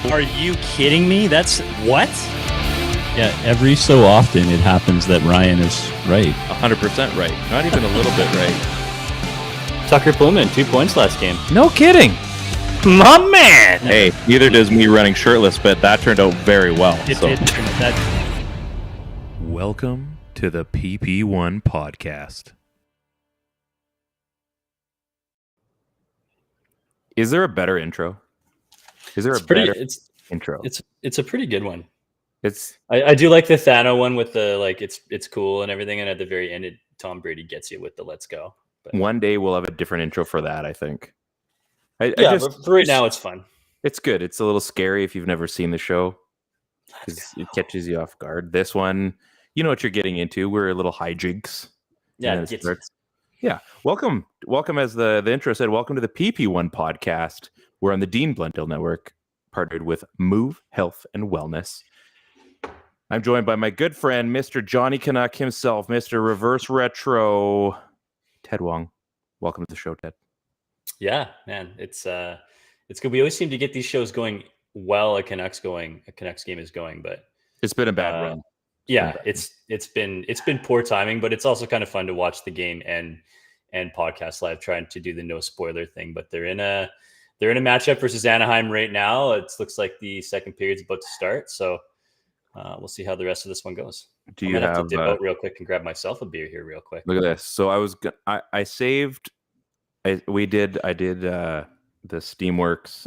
Are you kidding me? That's what? Yeah, every so often it happens that Ryan is right. 100% right. Not even a little bit right. Tucker Pullman, 2 points last game. No kidding. My man! Hey, neither does me running shirtless, but that turned out very well. Welcome to the PP1 podcast. Is there a better intro? Is there better intro? It's a pretty good one. It's I do like the Thano one with the like it's cool and everything, and at the very end, Tom Brady gets you with the "Let's go." But one day we'll have a different intro for that. I think. But for right now, it's fun. It's good. It's a little scary if you've never seen the show because it catches you off guard. This one, you know what you're getting into. We're a little hijinks. Yeah, yeah. Welcome, as the intro said. Welcome to the PP1 podcast. We're on the Dean Blundell Network, partnered with Move Health and Wellness. I'm joined by my good friend, Mr. Johnny Canuck himself, Mr. Reverse Retro, Ted Wong. Welcome to the show, Ted. Yeah, man, it's good. We always seem to get these shows going while a Canucks game is going, but it's been a bad run. Yeah, it's been poor timing, but it's also kind of fun to watch the game and podcast live, trying to do the no spoiler thing. But they're in a matchup versus Anaheim right now. It looks like the second period's about to start, so we'll see how the rest of this one goes. Do you have to dip out real quick and grab myself a beer here real quick? Look at this. So I saved. I did the Steamworks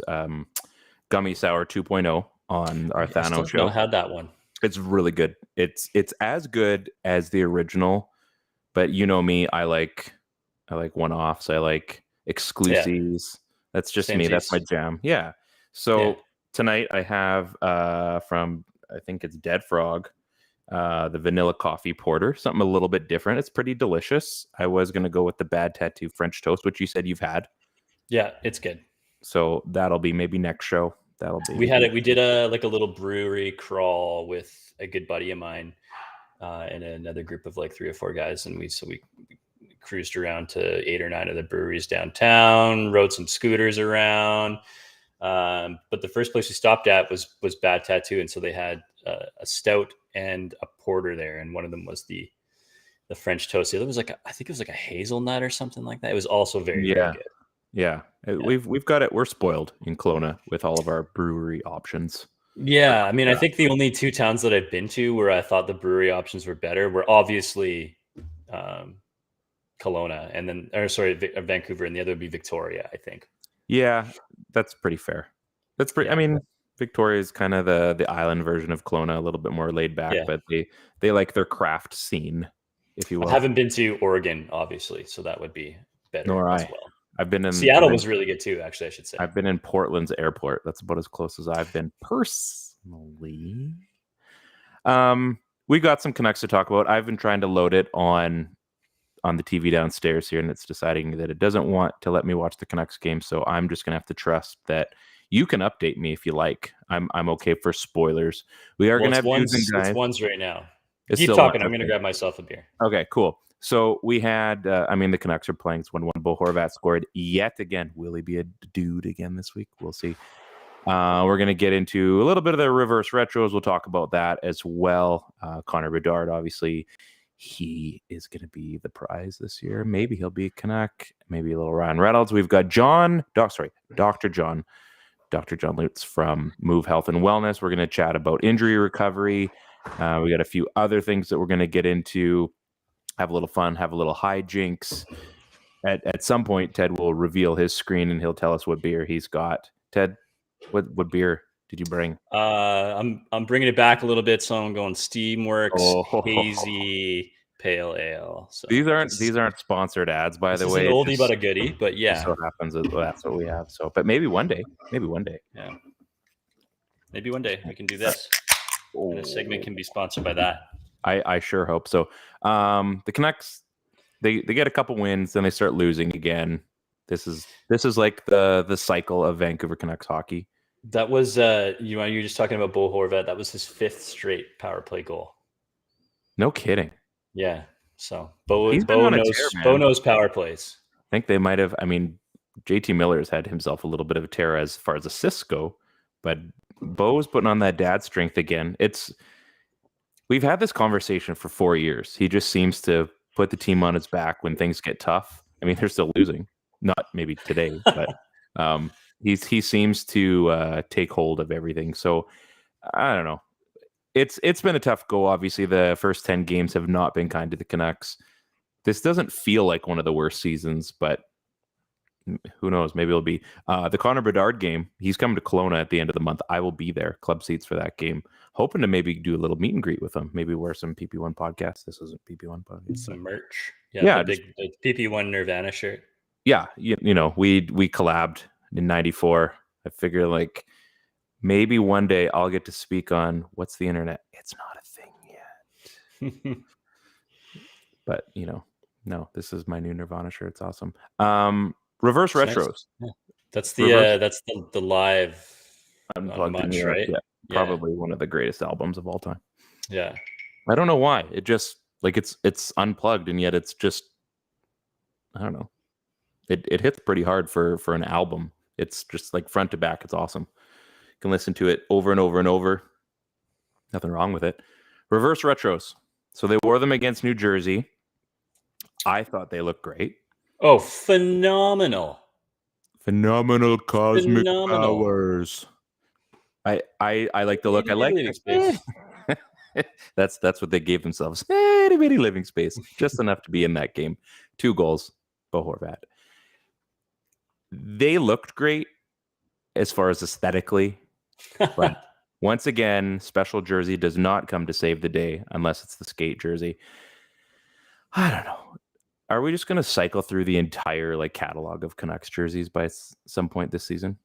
Gummy Sour 2.0 on our Thano show. I had that one. It's really good. It's as good as the original, but you know me, I like one-offs. I like exclusives. Yeah. That's just me. That's my jam. Yeah. So tonight I have from, I think it's Dead Frog, the vanilla coffee porter, something a little bit different. It's pretty delicious. I was going to go with the Bad Tattoo French toast, which you said you've had. Yeah, it's good. So that'll be maybe next show. We did a little brewery crawl with a good buddy of mine and another group of like 3 or 4 guys, and we cruised around to 8 or 9 of the breweries downtown, rode some scooters around. But the first place we stopped at was Bad Tattoo, and so they had a stout and a porter there, and one of them was the French toast. The other was I think it was like a hazelnut or something like that. It was also very good. Yeah. We've got it. We're spoiled in Kelowna with all of our brewery options. Yeah, I mean, I think the only 2 towns that I've been to where I thought the brewery options were better were obviously Kelowna, and then Vancouver, and the other would be Victoria, I think. Yeah, that's pretty fair. That's pretty. Yeah. I mean, Victoria is kind of the island version of Kelowna, a little bit more laid back, but they like their craft scene, if you will. I haven't been to Oregon, obviously, so that would be better as well. I've been in Seattle was really good too, actually, I should say. I've been in Portland's airport. That's about as close as I've been personally. We got some Canucks to talk about. I've been trying to load it on the TV downstairs here, and it's deciding that it doesn't want to let me watch the Canucks game. So I'm just gonna have to trust that you can update me if you like. I'm okay for spoilers. We are gonna have it's ones right now. Keep talking. I'm gonna grab myself a beer. Okay, cool. So we had, the Canucks are playing. It's 1-1. Bo Horvat scored yet again. Will he be a dude again this week? We'll see. We're going to get into a little bit of the reverse retros. We'll talk about that as well. Connor Bedard, obviously, he is going to be the prize this year. Maybe he'll be a Canuck. Maybe a little Ryan Reynolds. We've got Dr. John Lutz from Move Health and Wellness. We're going to chat about injury recovery. We got a few other things that we're going to get into. Have a little fun, have a little hijinks. At some point, Ted will reveal his screen and he'll tell us what beer he's got. Ted, what beer did you bring? I'm bringing it back a little bit, so I'm going Steamworks Hazy Pale Ale. So these aren't sponsored ads, by the way. It's an oldie but a goodie, but yeah. So happens that's what we have. So, but maybe one day. Yeah. Maybe one day we can do this. And a segment can be sponsored by that. I sure hope so. The Canucks, they get a couple wins, then they start losing again. This is like the cycle of Vancouver Canucks hockey. That was you were just talking about Bo Horvat. That was his 5th straight power play goal. No kidding. Yeah. So Bo knows power plays. I think they might have. I mean, JT Miller's had himself a little bit of a tear as far as assists go, but Bo's putting on that dad strength again. We've had this conversation for 4 years. He just seems to put the team on his back when things get tough. I mean, they're still losing, not maybe today, but he seems to take hold of everything. So I don't know. It's been a tough go. Obviously, the first 10 games have not been kind to the Canucks. This doesn't feel like one of the worst seasons, but who knows? Maybe it'll be the Connor Bedard game. He's coming to Kelowna at the end of the month. I will be there, club seats for that game. Hoping to maybe do a little meet and greet with him. Maybe wear some PP1 podcasts. This isn't PP1 podcast. Some merch. Yeah, the PP1 Nirvana shirt. Yeah, you know, we collabed in '94. I figure like maybe one day I'll get to speak on what's the internet. It's not a thing yet. But you know, no, this is my new Nirvana shirt. It's awesome. Reverse retros. Nice. Yeah. That's the live Unplugged Munch, in Europe. right? Yeah, probably one of the greatest albums of all time. Yeah. I don't know why. It just like it's unplugged and yet it's just I don't know. It hits pretty hard for an album. It's just like front to back. It's awesome. You can listen to it over and over and over. Nothing wrong with it. Reverse retros. So they wore them against New Jersey. I thought they looked great. Oh, phenomenal. Phenomenal cosmic powers. I like the look. I like space. That's what they gave themselves. Itty bitty living space. Just enough to be in that game. 2 goals. Bo Horvat. They looked great as far as aesthetically. But once again, special jersey does not come to save the day unless it's the skate jersey. I don't know. Are we just going to cycle through the entire like catalog of Canucks jerseys by some point this season?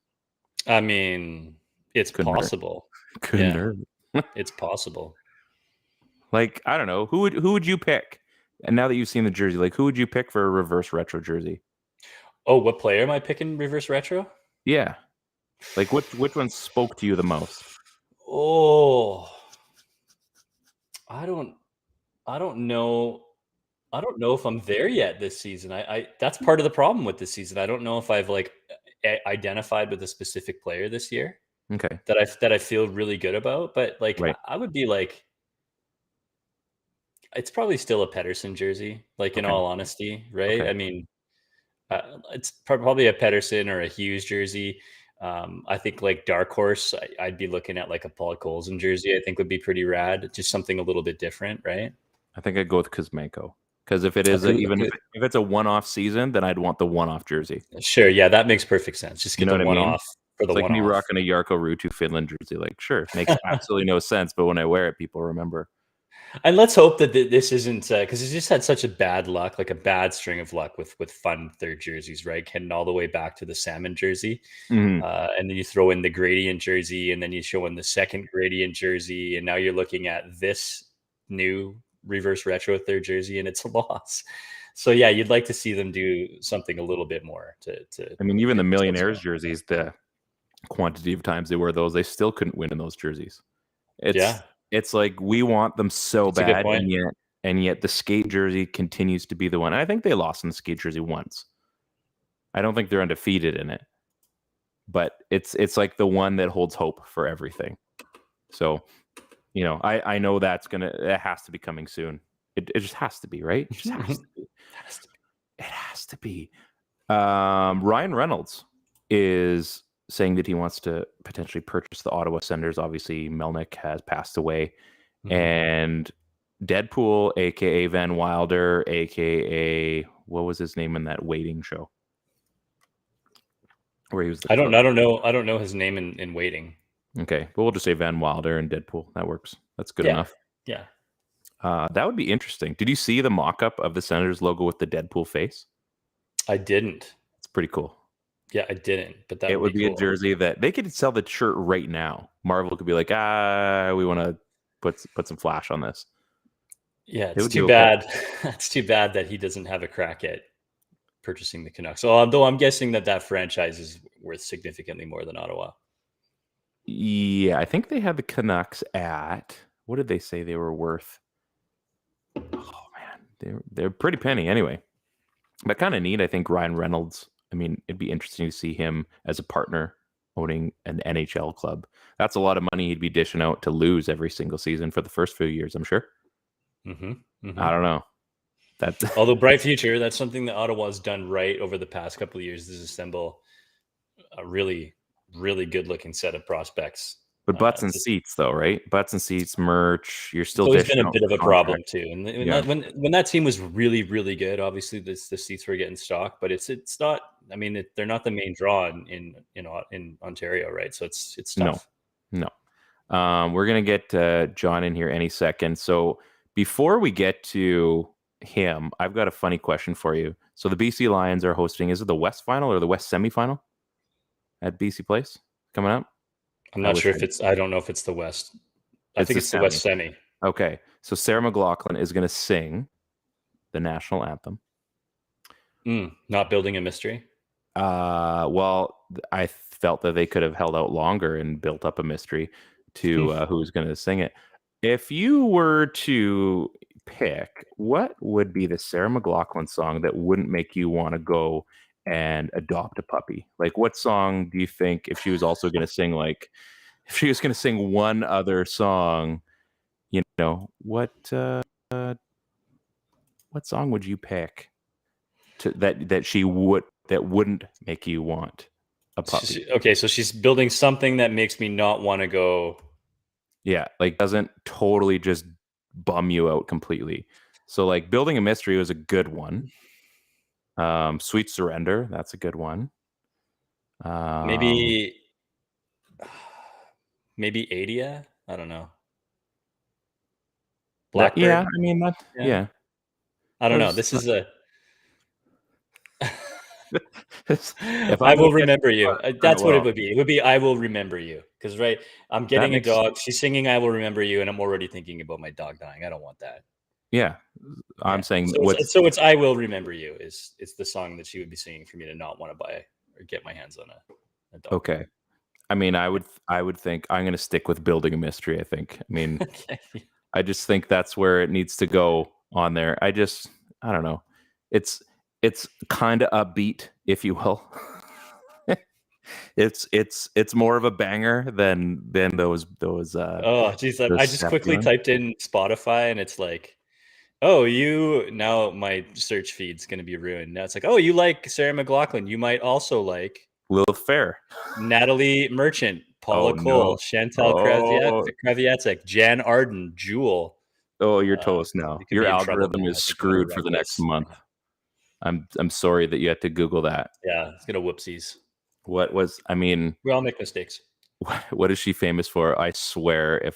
I mean, it's possible. It's possible. Like, I don't know. Who would you pick? And now that you've seen the jersey, like who would you pick for a reverse retro jersey? Oh, what player am I picking reverse retro? Yeah. Like which one spoke to you the most? Oh, I don't know. I don't know if I'm there yet this season. I that's part of the problem with this season. I don't know if I've like identified with a specific player this year. Okay. That I feel really good about, but like right. I would be like, it's probably still a Pettersson jersey. Like in all honesty, right? Okay. I mean, it's probably a Pettersson or a Hughes jersey. I think like dark horse, I'd be looking at like a Paul Colson jersey. I think would be pretty rad. Just something a little bit different, right? I think I'd go with Kuzmenko. Because if it is if it's a one-off season, then I'd want the one-off jersey. Sure, yeah, that makes perfect sense. Just get the one-off for the one-off. It's like me one-off. rocking a Jarkko Ruutu Finland jersey. Like, sure, makes absolutely no sense, but when I wear it, people remember. And let's hope that this isn't because it's just had such a bad luck, like a bad string of luck with fun third jerseys, right? Heading all the way back to the salmon jersey, and then you throw in the gradient jersey, and then you show in the second gradient jersey, and now you're looking at this new reverse retro third jersey, and it's a loss. So yeah, you'd like to see them do something a little bit more to I mean, even the Millionaires jerseys, the quantity of times they wear those, they still couldn't win in those jerseys. It's like we want them so bad, and yet the skate jersey continues to be the one. And I think they lost in the skate jersey once. I don't think they're undefeated in it, but it's like the one that holds hope for everything. So, you know, I know it has to be coming soon. It just has to be, right? It just has to be. It has to be. Ryan Reynolds is saying that he wants to potentially purchase the Ottawa Senators. Obviously, Melnick has passed away. And Deadpool, a.k.a. Van Wilder, a.k.a. what was his name in that Waiting show? Where he was I don't know his name in Waiting. Okay, but we'll just say Van Wilder and Deadpool. That works. That's good enough. Yeah. That would be interesting. Did you see the mock-up of the Senators logo with the Deadpool face? I didn't. It's pretty cool. Yeah, I didn't. But that would be cool. a jersey that they could sell the shirt right now. Marvel could be like, we want to put some flash on this. Yeah, it's too bad. It's too bad that he doesn't have a crack at purchasing the Canucks. So, although I'm guessing that franchise is worth significantly more than Ottawa. Yeah, I think they had the Canucks at, what did they say they were worth? Oh man, they're pretty penny anyway. But kind of neat. I think Ryan Reynolds. I mean, it'd be interesting to see him as a partner owning an NHL club. That's a lot of money he'd be dishing out to lose every single season for the first few years, I'm sure. Mm-hmm. Mm-hmm. I don't know. Although bright future, that's something that Ottawa's done right over the past couple of years, is assemble a really, really good looking set of prospects. But butts and seats, though, right? Butts and seats, merch. You're still. It's always been a bit of a problem too. And when that team was really, really good, obviously the seats were getting stocked, but it's not. I mean, they're not the main draw in Ontario, right? So it's tough. No. We're gonna get John in here any second. So before we get to him, I've got a funny question for you. So the BC Lions are hosting. Is it the West Final or the West Semifinal at BC Place coming up? I'm not sure if it's. I don't know if it's the West. I think it's the West Semi. Okay, so Sarah McLachlan is going to sing the national anthem. Not building a mystery. Well, I felt that they could have held out longer and built up a mystery to who's going to sing it. If you were to pick, what would be the Sarah McLachlan song that wouldn't make you want to go and adopt a puppy? Like, what song do you think, if she was also going to sing, like, if she was going to sing one other song, you know, what song would you pick that wouldn't make you want a puppy? Okay, so she's building something that makes me not want to go. Yeah, like doesn't totally just bum you out completely. So like Building a Mystery was a good one. Sweet Surrender, that's a good one. Maybe Adia? I don't know. Blackbird? Yeah, I mean that. Yeah. I don't know. This is a. If I will remember you. That's what it would be. It would be I will remember you. Because right, I'm getting a dog. She's singing I will remember you, and I'm already thinking about my dog dying. I don't want that. Yeah, I'm saying so it's I will remember you is the song that she would be singing for me to not want to buy or get my hands on a dog. Okay. I mean, I would think I'm going to stick with Building a Mystery. I think. I mean, okay. I just think that's where it needs to go on there. I don't know. It's kind of upbeat, if you will. It's more of a banger than those. Oh, geez, I just quickly typed in Spotify, and it's like, oh, now my search feed's going to be ruined. Now it's like, oh, you like Sarah McLachlan. You might also like Lilith Fair, Natalie Merchant, Paula Cole, Chantal Kraviatsek, Jan Arden, Jewel. Oh, you're toast now. Your algorithm is screwed for the next month. I'm sorry that you had to Google that. Yeah, it's gonna whoopsies. We all make mistakes. What is she famous for? I swear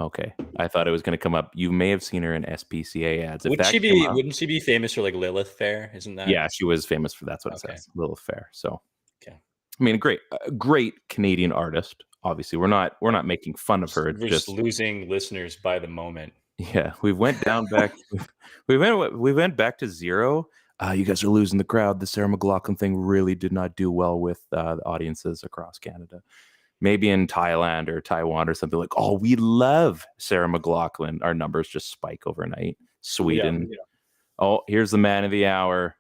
okay. I thought it was going to come up. You may have seen her in SPCA ads. Wouldn't she be famous for like Lilith Fair? Isn't that? Yeah, she was famous for that's what it says. Lilith Fair. So okay. I mean, a great Canadian artist. Obviously, we're not making fun of her. We're just losing listeners by the moment. Yeah, we went back to zero. You guys are losing the crowd. The Sarah McLachlan thing really did not do well with the audiences across Canada. Maybe in Thailand or Taiwan or something like, oh, we love Sarah McLachlan. Our numbers just spike overnight. Sweden. Yeah. Oh, here's the man of the hour.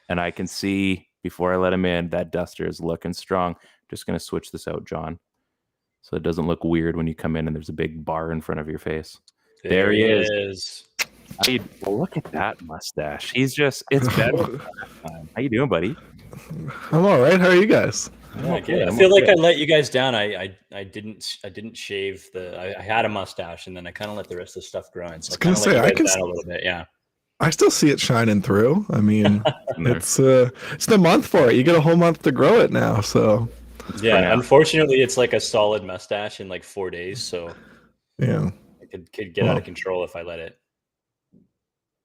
And I can see before I let him in, that duster is looking strong. Just going to switch this out, John, so it doesn't look weird when you come in and there's a big bar in front of your face. There he is. Look at that mustache. It's better. How you doing, buddy? I'm all right. How are you guys? I feel like I let you guys down. I didn't shave I had a mustache, and then I kind of let the rest of the stuff grow in. So I let you guys down a little bit. Yeah. I still see it shining through. I mean, it's the month for it. You get a whole month to grow it now. So yeah, unfortunately, it's like a solid mustache in like 4 days. So yeah, it could get out of control if I let it.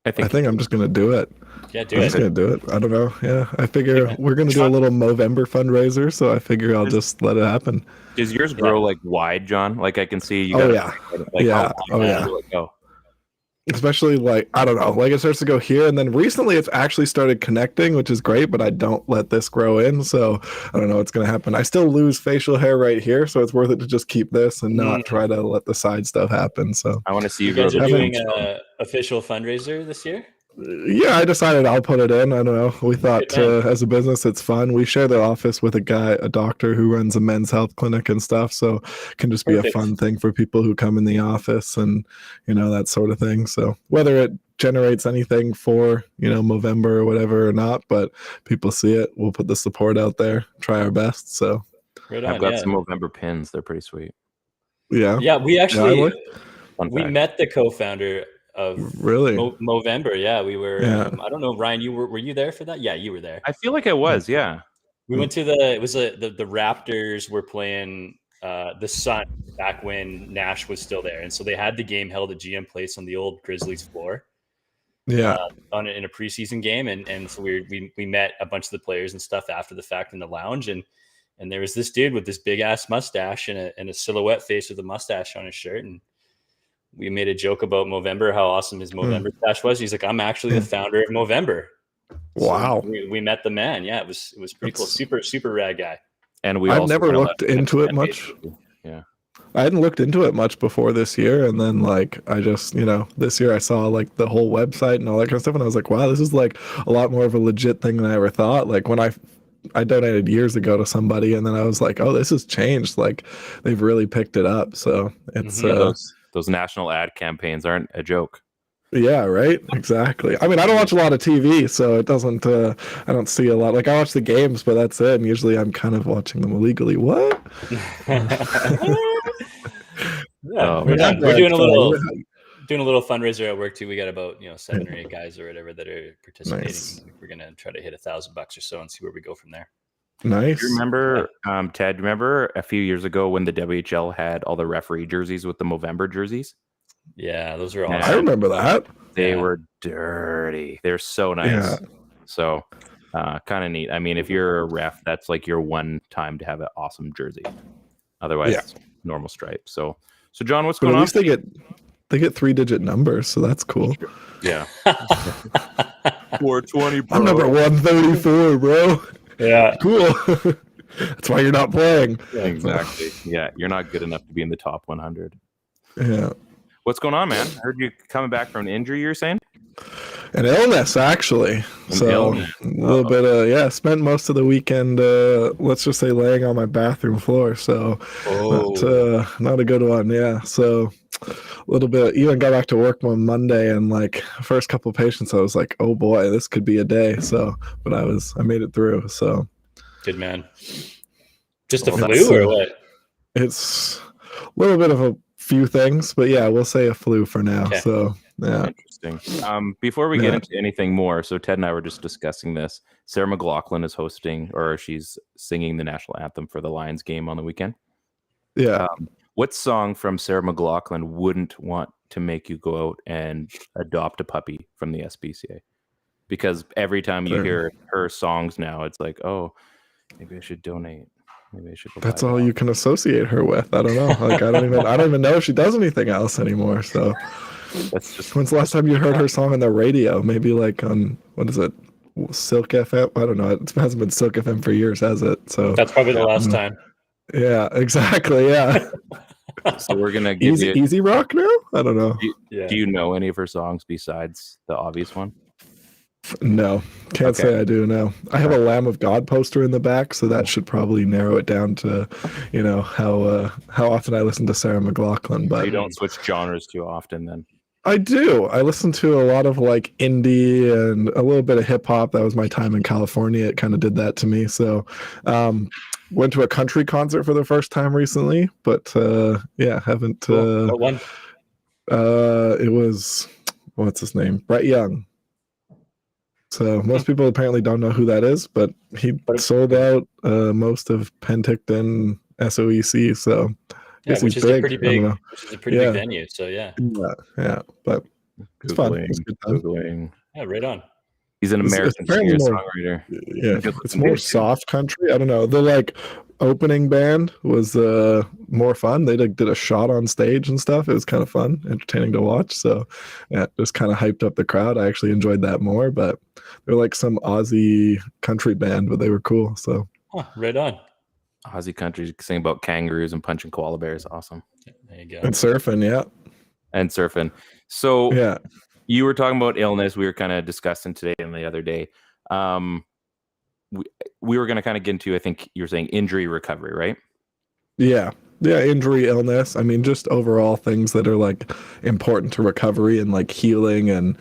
I think I'm just gonna do it. Yeah, I'm just gonna do it. I don't know. Yeah, I figure we're gonna do a little Movember fundraiser, so I figure I'll just let it happen. Does yours grow like wide, John? Like I can see you. Go. Especially like, I don't know, like it starts to go here, and then recently it's actually started connecting, which is great, but I don't let this grow in, so I don't know what's going to happen. I still lose facial hair right here, so it's worth it to just keep this and not try to let the side stuff happen. So I want to see you guys are doing an official fundraiser this year? Yeah, I decided I'll put it in. I don't know. We thought Good man. as a business, it's fun. We share the office with a doctor who runs a men's health clinic and stuff. So it can just be a Perfect. fun thing for people who come in the office and, that sort of thing. So whether it generates anything for, Movember or whatever or not, but people see it, we'll put the support out there, try our best. So Right I've on. got Yeah. some November pins. They're pretty sweet. yeah. Yeah, we I actually like- Fun we fact. met the co-founder of Really? Movember. Yeah, we were. Yeah. I don't know, Ryan. Were you there for that? Yeah, you were there. I feel like I was, yeah. We went to the Raptors were playing the Sun back when Nash was still there, and so they had the game held at GM Place on the old Grizzlies floor. Yeah. In a preseason game, and so we met a bunch of the players and stuff after the fact in the lounge, and there was this dude with this big ass mustache and a silhouette face with a mustache on his shirt, and we made a joke about Movember, how awesome his Movember stash was. He's like, I'm actually the founder of Movember. Wow. So we met the man. Yeah, it was pretty cool. Super rad guy. And we I've also never weren't allowed looked to into it fan much. page. Yeah. I hadn't looked into it much before this year, and then I just this year I saw the whole website and all that kind of stuff, and I was like, wow, this is a lot more of a legit thing than I ever thought. Like when I donated years ago to somebody, and then I was like, oh, this has changed. They've really picked it up. So it's Those national ad campaigns aren't a joke. yeah, right, exactly. I mean, I don't watch a lot of TV, so it doesn't. I don't see a lot. I watch the games, but that's it. And usually, I'm kind of watching them illegally. What? Yeah, we're doing a little fundraiser at work too. We got about 7 or 8 guys or whatever that are participating. Nice. We're gonna try to hit $1,000 or so and see where we go from there. Nice. Do you remember, Ted? Remember a few years ago when the WHL had all the referee jerseys with the Movember jerseys? Yeah, those are awesome. I remember that. They were dirty. They're so nice. Yeah. So kind of neat. I mean, if you're a ref, that's your one time to have an awesome jersey. Otherwise, it's normal stripe. So John, what's But going at on? least they get 3-digit numbers, so that's cool. Yeah. 420, bro. I'm number 134, bro. Yeah. Cool. That's why you're not playing. Exactly. Yeah, you're not good enough to be in the top 100. Yeah. What's going on, man? I heard you coming back from an injury, you're saying? An illness, actually. Illness. A little bit of, spent most of the weekend, let's just say, laying on my bathroom floor. So not a good one. Yeah. So a little bit, even got back to work on Monday, and first couple of patients, I was like, oh boy, this could be a day. So, but I made it through. So good man. Just a flu or what? It's a little bit of a few things, but yeah, we'll say a flu for now. Okay. So yeah. Interesting. Before we get into anything more, so Ted and I were just discussing this. Sarah McLachlan is hosting, or she's singing the national anthem for the Lions game on the weekend. Yeah. What song from Sarah McLachlan wouldn't want to make you go out and adopt a puppy from the SPCA? Because every time you hear her songs now, it's like, oh, maybe I should donate. Maybe I should. That's all you can associate her with. I don't know. I don't even know if she does anything else anymore. So that's just. When's the last time you heard her song on the radio? Maybe on what is it? Silk FM? I don't know. It hasn't been Silk FM for years, has it? So that's probably the last time. Yeah, exactly. Yeah. So we're gonna give you Easy Rock now. I don't know. Do you know any of her songs besides the obvious one? No, can't say I do. No, I have a Lamb of God poster in the back, so that should probably narrow it down to, how often I listen to Sarah McLachlan. But you don't switch genres too often, then. I do. I listen to a lot of indie and a little bit of hip hop. That was my time in California. It kind of did that to me. So, went to a country concert for the first time recently, but haven't. Cool. What one? It was, what's his name? Brett Young. So most people apparently don't know who that is, but he sold out most of Penticton SOEC. So which is a pretty big venue. So yeah, but it's fun. It's a good time. Googling. Yeah, right on. He's an American singer-songwriter. Yeah, it's more soft country. I don't know. The opening band was more fun. They did a shot on stage and stuff. It was kind of fun, entertaining to watch. So yeah, just kind of hyped up the crowd. I actually enjoyed that more. But they're some Aussie country band, but they were cool. So right on. Aussie country sing about kangaroos and punching koala bears. Awesome. There you go. And surfing, yeah. And surfing. So yeah. You were talking about illness. We were kind of discussing today and the other day. We were going to kind of get into, I think you were saying, injury recovery, right? Yeah. Yeah, injury, illness. I mean, just overall things that are like important to recovery and like healing and,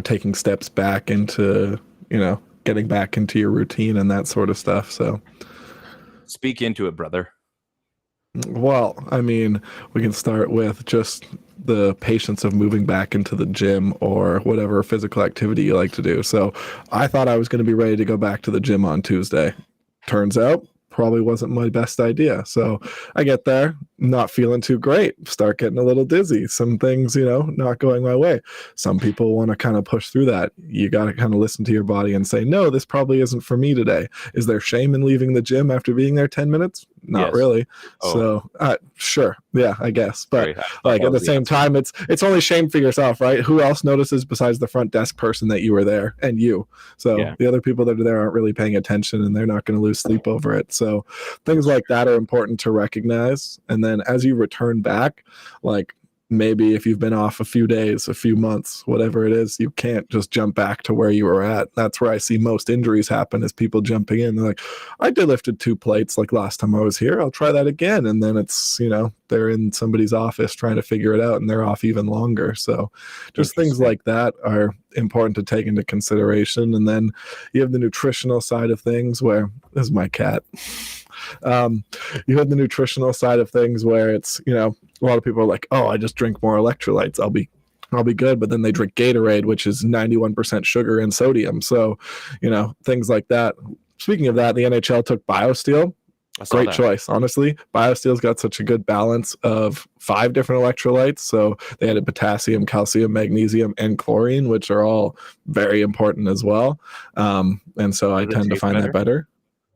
taking steps back into, getting back into your routine and that sort of stuff. So speak into it, brother. Well, I mean, we can start with just the patience of moving back into the gym or whatever physical activity you like to do. So I thought I was going to be ready to go back to the gym on Tuesday. Turns out, probably wasn't my best idea. So I get there, not feeling too great, start getting a little dizzy, some things, not going my way. Some people want to kind of push through that. You got to kind of listen to your body and say, no, this probably isn't for me today. Is there shame in leaving the gym after being there 10 minutes? Not Yes. really. Oh. So sure. Yeah, I guess. But Sorry, at the same time, it's only shame for yourself, right? Who else notices besides the front desk person that you were there and you? So the other people that are there aren't really paying attention and they're not going to lose sleep over it. So things like that are important to recognize. And then as you return back, like maybe if you've been off a few days, a few months, whatever it is, you can't just jump back to where you were at. That's where I see most injuries happen, is people jumping in. They're like, I deadlifted 2 plates like last time I was here. I'll try that again. And then it's, they're in somebody's office trying to figure it out and they're off even longer. So just things like that are important to take into consideration. And then you have the nutritional side of things where, this is my cat. You have the nutritional side of things where it's, a lot of people are like, oh, I just drink more electrolytes, I'll be good. But then they drink Gatorade, which is 91% sugar and sodium. So, things like that. Speaking of that, the NHL took BioSteel. Great choice, honestly. BioSteel's got such a good balance of 5 different electrolytes. So they added potassium, calcium, magnesium, and chlorine, which are all very important as well. And so I tend to find that better.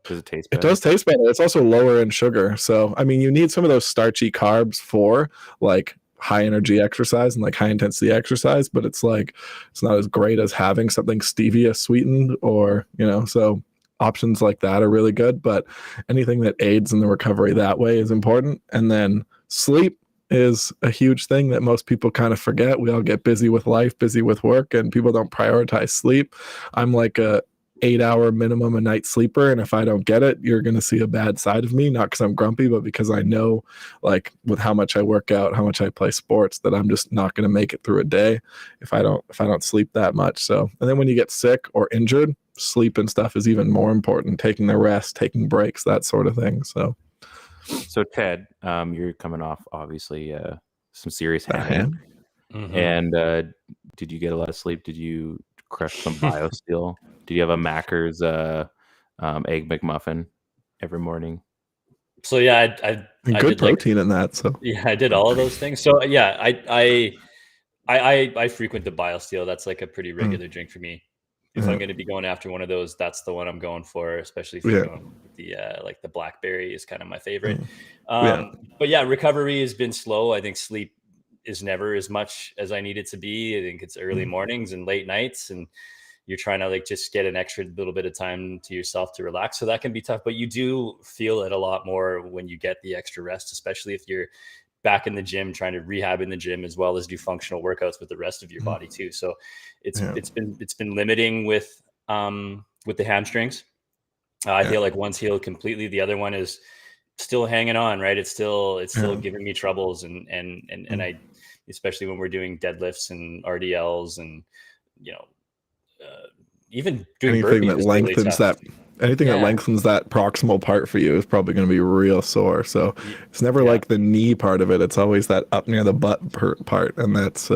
Does it taste better? It does taste better. It's also lower in sugar. So, I mean, you need some of those starchy carbs for like high energy exercise and like high intensity exercise, but it's like, it's not as great as having something stevia sweetened or, so options like that are really good. But anything that aids in the recovery that way is important. And then sleep is a huge thing that most people kind of forget. We all get busy with life, busy with work, and people don't prioritize sleep. I'm like a 8-hour minimum a night sleeper, and if I don't get it, you're going to see a bad side of me, not because I'm grumpy, but because I know, like, with how much I work out, how much I play sports, that I'm just not going to make it through a day if I don't sleep that much. So, and then when you get sick or injured, sleep and stuff is even more important, taking the rest, taking breaks, that sort of thing. So Ted, you're coming off obviously some serious hand. Mm-hmm. And did you get a lot of sleep? Did you crush some BioSteel? Did you have a Macker's egg McMuffin every morning? So yeah, I good protein in that. So yeah, I did all of those things. So yeah, I frequent the BioSteel. That's like a pretty regular drink for me. If I'm going to be going after one of those, that's the one I'm going for. Especially if you're going with the like the blackberry is kind of my favorite. But yeah, recovery has been slow. I think sleep is never as much as I need it to be. I think it's early mornings and late nights, and you're trying to like just get an extra little bit of time to yourself to relax. So that can be tough, but you do feel it a lot more when you get the extra rest, especially if you're back in the gym, trying to rehab in the gym as well as do functional workouts with the rest of your body too. So it's been limiting with the hamstrings. I feel like one's healed completely. The other one is still hanging on, right? It's still giving me troubles. And I, especially when we're doing deadlifts and RDLs and, even doing anything that lengthens that proximal part for you is probably going to be real sore. So it's never like the knee part of it. It's always that up near the butt part. And that's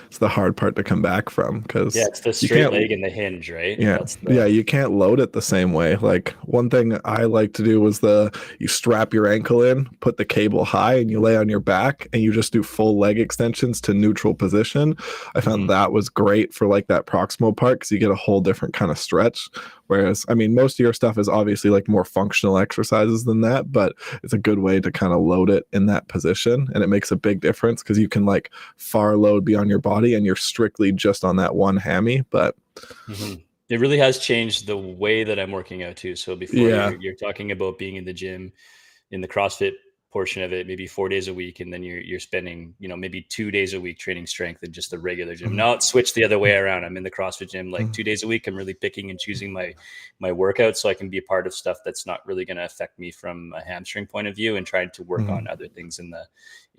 it's the hard part to come back from, because it's the straight leg and the hinge, right? You can't load it the same way. Like one thing I like to do was you strap your ankle in, put the cable high, and you lay on your back and you just do full leg extensions to neutral position. I found that was great for like that proximal part, because you get a whole different kind of stretch. Whereas, I mean, most of your stuff is obviously like more functional exercises than that, but it's a good way to kind of load it in that position. And it makes a big difference, because you can like far load beyond your body and you're strictly just on that one hammy. But it really has changed the way that I'm working out too. So before you're talking about being in the gym, in the CrossFit portion of it, maybe 4 days a week, and then you're spending, maybe 2 days a week training strength in just the regular gym. Now it's switched the other way around. I'm in the CrossFit gym like 2 days a week. I'm really picking and choosing my workouts so I can be a part of stuff that's not really going to affect me from a hamstring point of view, and trying to work on other things in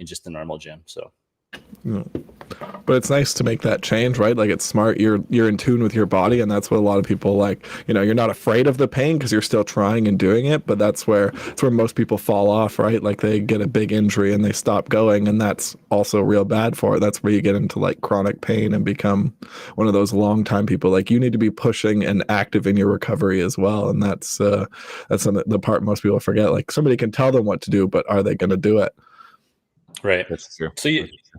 just the normal gym. So. But it's nice to make that change, right? Like, it's smart. You're in tune with your body, and that's what a lot of people like. You're not afraid of the pain because you're still trying and doing it, but that's where most people fall off, right? Like, they get a big injury and they stop going, and that's also real bad for it. That's where you get into like chronic pain and become one of those long time people. Like, you need to be pushing and active in your recovery as well, and that's something, the part most people forget. Like, somebody can tell them what to do, but are they going to do it? Right. That's true.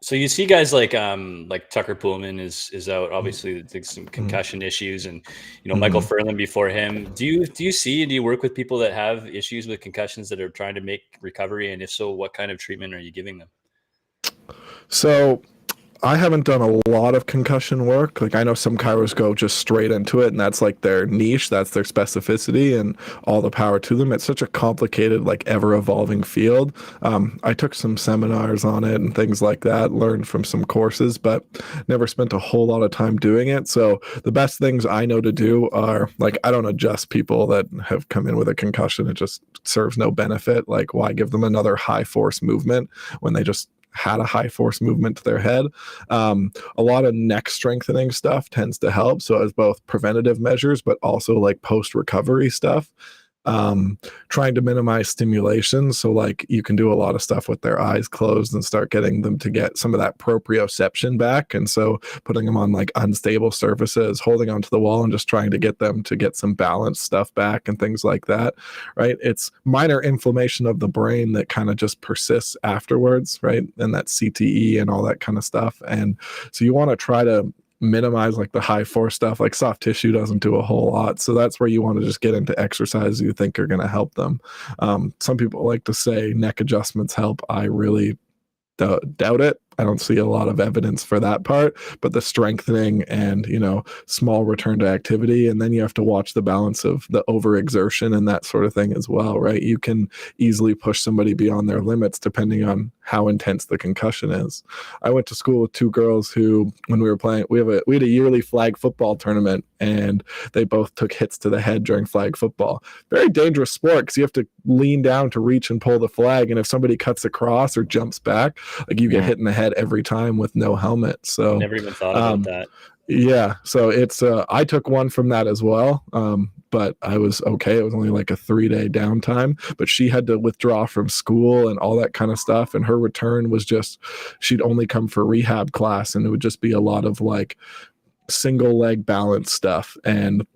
So you see guys like Tucker Poolman is out, obviously some concussion issues, and Michael Furlan before him. Do you work with people that have issues with concussions that are trying to make recovery, and if so, what kind of treatment are you giving them? So I haven't done a lot of concussion work. Like, I know some chiros go just straight into it, and that's like their niche, that's their specificity, and all the power to them. It's such a complicated, like, ever-evolving field. I took some seminars on it and things like that, learned from some courses, but never spent a whole lot of time doing it. So the best things I know to do are, like, I don't adjust people that have come in with a concussion. It just serves no benefit. Like, why give them another high-force movement when they just had a high force movement to their head? A lot of neck strengthening stuff tends to help. So as both preventative measures, but also like post recovery stuff. Trying to minimize stimulation. So like, you can do a lot of stuff with their eyes closed and start getting them to get some of that proprioception back. And so putting them on like unstable surfaces, holding onto the wall, and just trying to get them to get some balanced stuff back and things like that, right? It's minor inflammation of the brain that kind of just persists afterwards, right? And that CTE and all that kind of stuff. And so you want to try to minimize like the high force stuff. Like, soft tissue doesn't do a whole lot, so that's where you want to just get into exercise you think are going to help them. Some people like to say neck adjustments help. I really doubt it. I don't see a lot of evidence for that part, but the strengthening and, small return to activity. And then you have to watch the balance of the overexertion and that sort of thing as well, right? You can easily push somebody beyond their limits depending on how intense the concussion is. I went to school with two girls who, when we were playing, we had a yearly flag football tournament, and they both took hits to the head during flag football. Very dangerous sport because you have to lean down to reach and pull the flag. And if somebody cuts across or jumps back, like, you get hit in the head every time with no helmet. So never even thought about that. Yeah. So it's, I took one from that as well. But I was okay. It was only like a 3-day downtime, but she had to withdraw from school and all that kind of stuff. And her return was just, she'd only come for rehab class, and it would just be a lot of like single leg balance stuff, and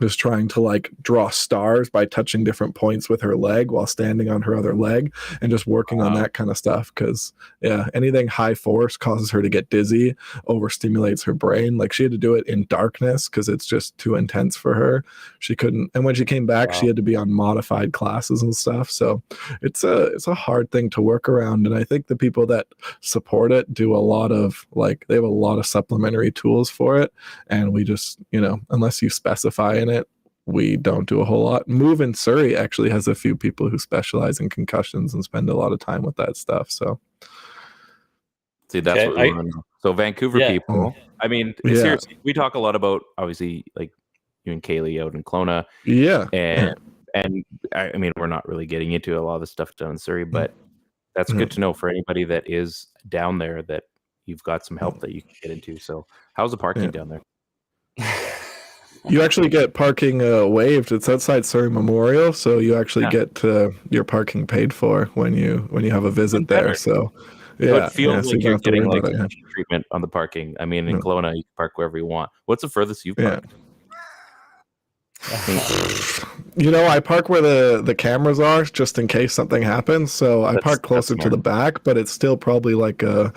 just trying to like draw stars by touching different points with her leg while standing on her other leg, and just working on that kind of stuff. Because anything high force causes her to get dizzy, overstimulates her brain. Like, she had to do it in darkness because it's just too intense for her. She couldn't, and when she came back, she had to be on modified classes and stuff. So it's a hard thing to work around. And I think the people that support it do a lot of like, they have a lot of supplementary tools for it, and we just, unless you specify in it, we don't do a whole lot. Move in Surrey actually has a few people who specialize in concussions and spend a lot of time with that stuff. So see, that's what we want to know. So Vancouver people, I mean, seriously, we talk a lot about, obviously, like you and Kaylee out in Kelowna. Yeah. And I mean, we're not really getting into a lot of the stuff down in Surrey, but that's good to know for anybody that is down there, that you've got some help that you can get into. So how's the parking down there? You actually get parking waived. It's outside Surrey Memorial, so you actually get your parking paid for when you have a visit there. So it feels like you're getting like treatment on the parking. I mean, in Kelowna, you can park wherever you want. What's the furthest you've parked? I park where the cameras are just in case something happens. So I park closer to the back, but it's still probably like a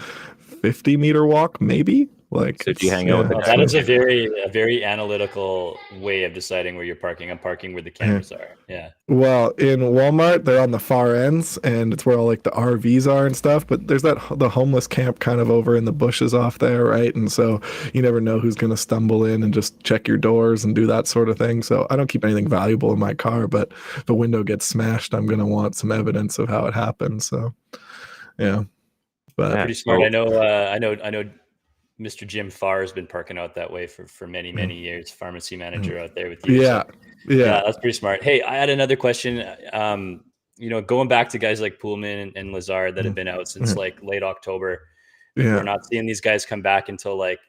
50-meter walk, maybe. Like, So do you hang out with the that is a very analytical way of deciding where you're parking. I'm parking where the cameras are. Yeah. Well, in Walmart, they're on the far ends, and it's where all like the RVs are and stuff. But there's the homeless camp kind of over in the bushes off there, right? And so you never know who's going to stumble in and just check your doors and do that sort of thing. So I don't keep anything valuable in my car, but if the window gets smashed, I'm going to want some evidence of how it happened. So, yeah, but pretty smart. I know. Mr. Jim Farr has been parking out that way for many years. Pharmacy manager out there with you. Yeah. Yeah, that's pretty smart. Hey, I had another question. Going back to guys like Poolman and Lazard that have been out since like late October. We're not seeing these guys come back until like,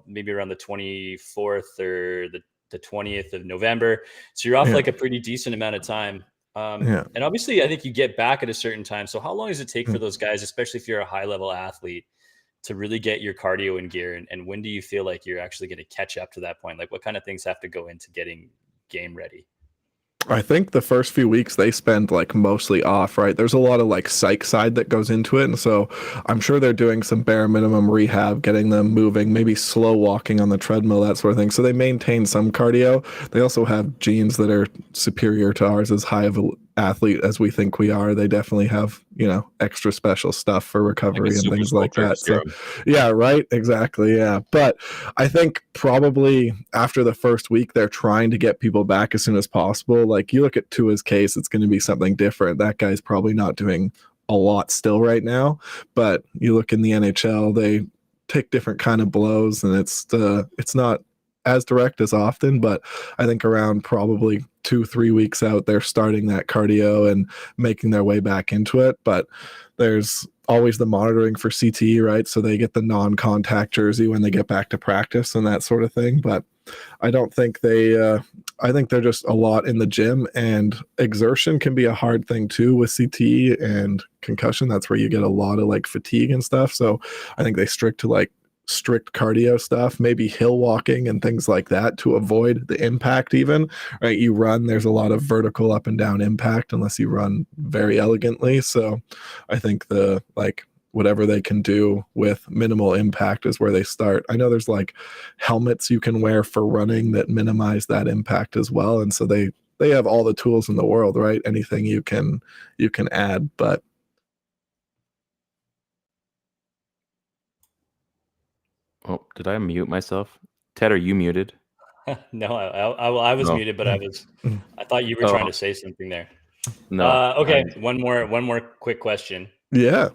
maybe around the 24th or the 20th of November. So you're off like a pretty decent amount of time. And obviously I think you get back at a certain time. So how long does it take for those guys, especially if you're a high level athlete, to really get your cardio in gear? And when do you feel like you're actually going to catch up to that point? Like what kind of things have to go into getting game ready? I think the first few weeks they spend like mostly off, right? There's a lot of like psych side that goes into it. And so I'm sure they're doing some bare minimum rehab, getting them moving, maybe slow walking on the treadmill, that sort of thing. So they maintain some cardio. They also have genes that are superior to ours, as high of an athlete as we think we are. They definitely have, extra special stuff for recovery and things like that. So, yeah, right. Exactly. Yeah. But I think probably after the first week, they're trying to get people back as soon as possible. Like you look at Tua's case, it's going to be something different. That guy's probably not doing a lot still right now, but you look in the NHL, they take different kind of blows, and it's not as direct as often, but I think around probably 2-3 weeks out, they're starting that cardio and making their way back into it. But there's always the monitoring for CTE, right? So they get the non-contact jersey when they get back to practice and that sort of thing. But I don't think I think they're just a lot in the gym, and exertion can be a hard thing too with CTE and concussion. That's where you get a lot of like fatigue and stuff. So I think they strict cardio stuff, maybe hill walking and things like that to avoid the impact even, right? You run, there's a lot of vertical up and down impact unless you run very elegantly. So I think whatever they can do with minimal impact is where they start. I know there's like helmets you can wear for running that minimize that impact as well. And so they have all the tools in the world, right? Anything you can add, but oh, did I mute myself? Ted, are you muted? No, I was muted, but I thought you were trying to say something there. No. Okay. One more quick question. Yeah.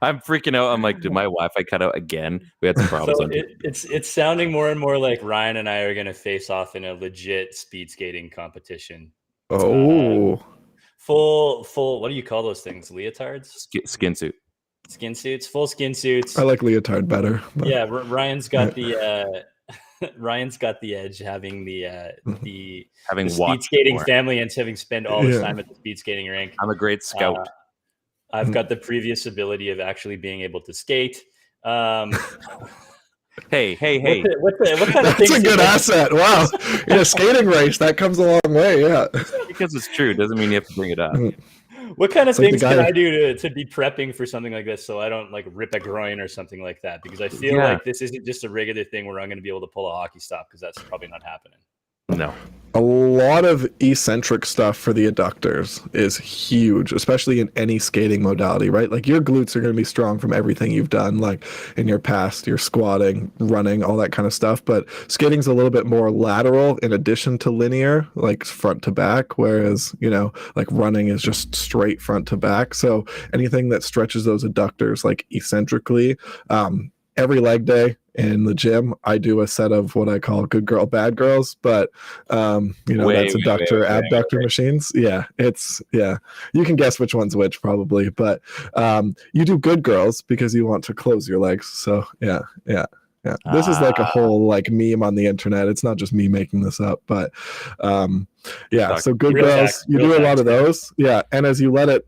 I'm freaking out. I'm like, did my Wi-Fi cut out again? We had some problems. So it's sounding more and more like Ryan and I are going to face off in a legit speed skating competition. Oh. Full. What do you call those things? Leotards? Skin suit. Skin suits. Full skin suits. I like leotard better. But... Yeah, Ryan's got the edge, having having speed skating more family and having spent all his time at the speed skating rink. I'm a great scout. I've got the previous ability of actually being able to skate. Hey. What kind of That's a good asset. Wow. In a skating race, that comes a long way. Yeah. Because it's true. Doesn't mean you have to bring it up. What kind of things can I do to be prepping for something like this so I don't like rip a groin or something like that? Because I feel like this isn't just a regular thing where I'm going to be able to pull a hockey stop, because that's probably not happening. No. A lot of eccentric stuff for the adductors is huge, especially in any skating modality, right? Like your glutes are going to be strong from everything you've done, like in your past, your squatting, running, all that kind of stuff. But skating's a little bit more lateral in addition to linear, like front to back, whereas, like running is just straight front to back. So anything that stretches those adductors like eccentrically, every leg day in the gym, I do a set of what I call good girl, bad girls, but that's adductor, abductor machines. Yeah, you can guess which one's which probably, but you do good girls because you want to close your legs. So yeah. This is like a whole like meme on the internet. It's not just me making this up, but so good girls, you do a lot of those. Yeah, and as you let it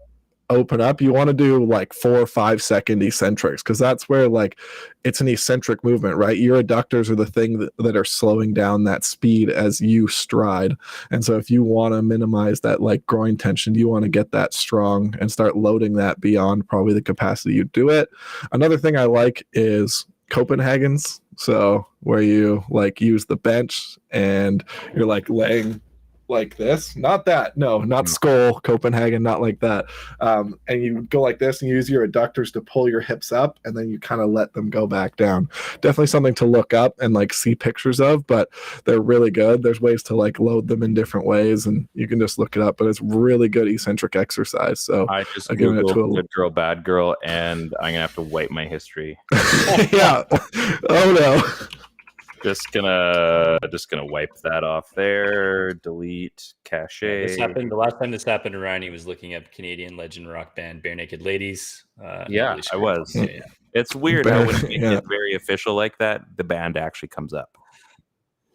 open up, you want to do like 4 or 5 second eccentrics, because that's where like it's an eccentric movement, right? Your adductors are the thing that are slowing down that speed as you stride. And so if you want to minimize that like groin tension, you want to get that strong and start loading that beyond probably the capacity you do it. Another thing I like is Copenhagen's. So where you like use the bench and you're like laying like this, not that, no, not skull Copenhagen, not like that. And you go like this and you use your adductors to pull your hips up, and then you kind of let them go back down. Definitely something to look up and like see pictures of, but they're really good. There's ways to like load them in different ways, and you can just look it up, but it's really good eccentric exercise. So I just Googled good girl, bad girl, and I'm gonna have to wipe my history. Yeah. Oh no. Just gonna wipe that off there. Delete cache. This happened the last time this happened. Ryan, he was looking up Canadian legend rock band Bare Naked Ladies. Yeah, I was. Yeah. It's weird how when you get very official like that, the band actually comes up.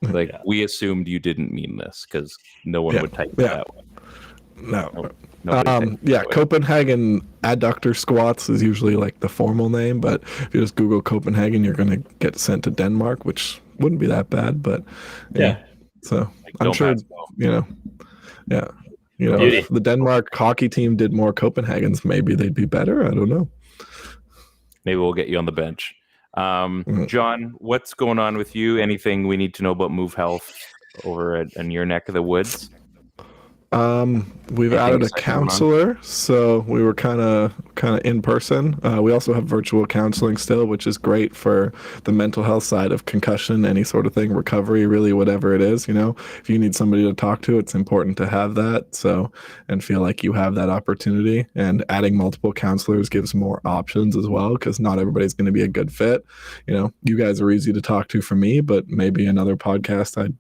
Like we assumed you didn't mean this because no one would type that way. No. Nope. Copenhagen adductor squats is usually like the formal name, but if you just Google Copenhagen, you're going to get sent to Denmark, which wouldn't be that bad, but so like, I'm sure, if the Denmark hockey team did more Copenhagens, maybe they'd be better. I don't know. Maybe we'll get you on the bench. John, what's going on with you? Anything we need to know about Move Health over in your neck of the woods? We've added a counselor, so we were kind of in person. We also have virtual counseling still, which is great for the mental health side of concussion, any sort of thing, recovery, really whatever it is. If you need somebody to talk to, it's important to have that. So, and feel like you have that opportunity. And adding multiple counselors gives more options as well, because not everybody's going to be a good fit. You guys are easy to talk to for me, but maybe another podcast I'd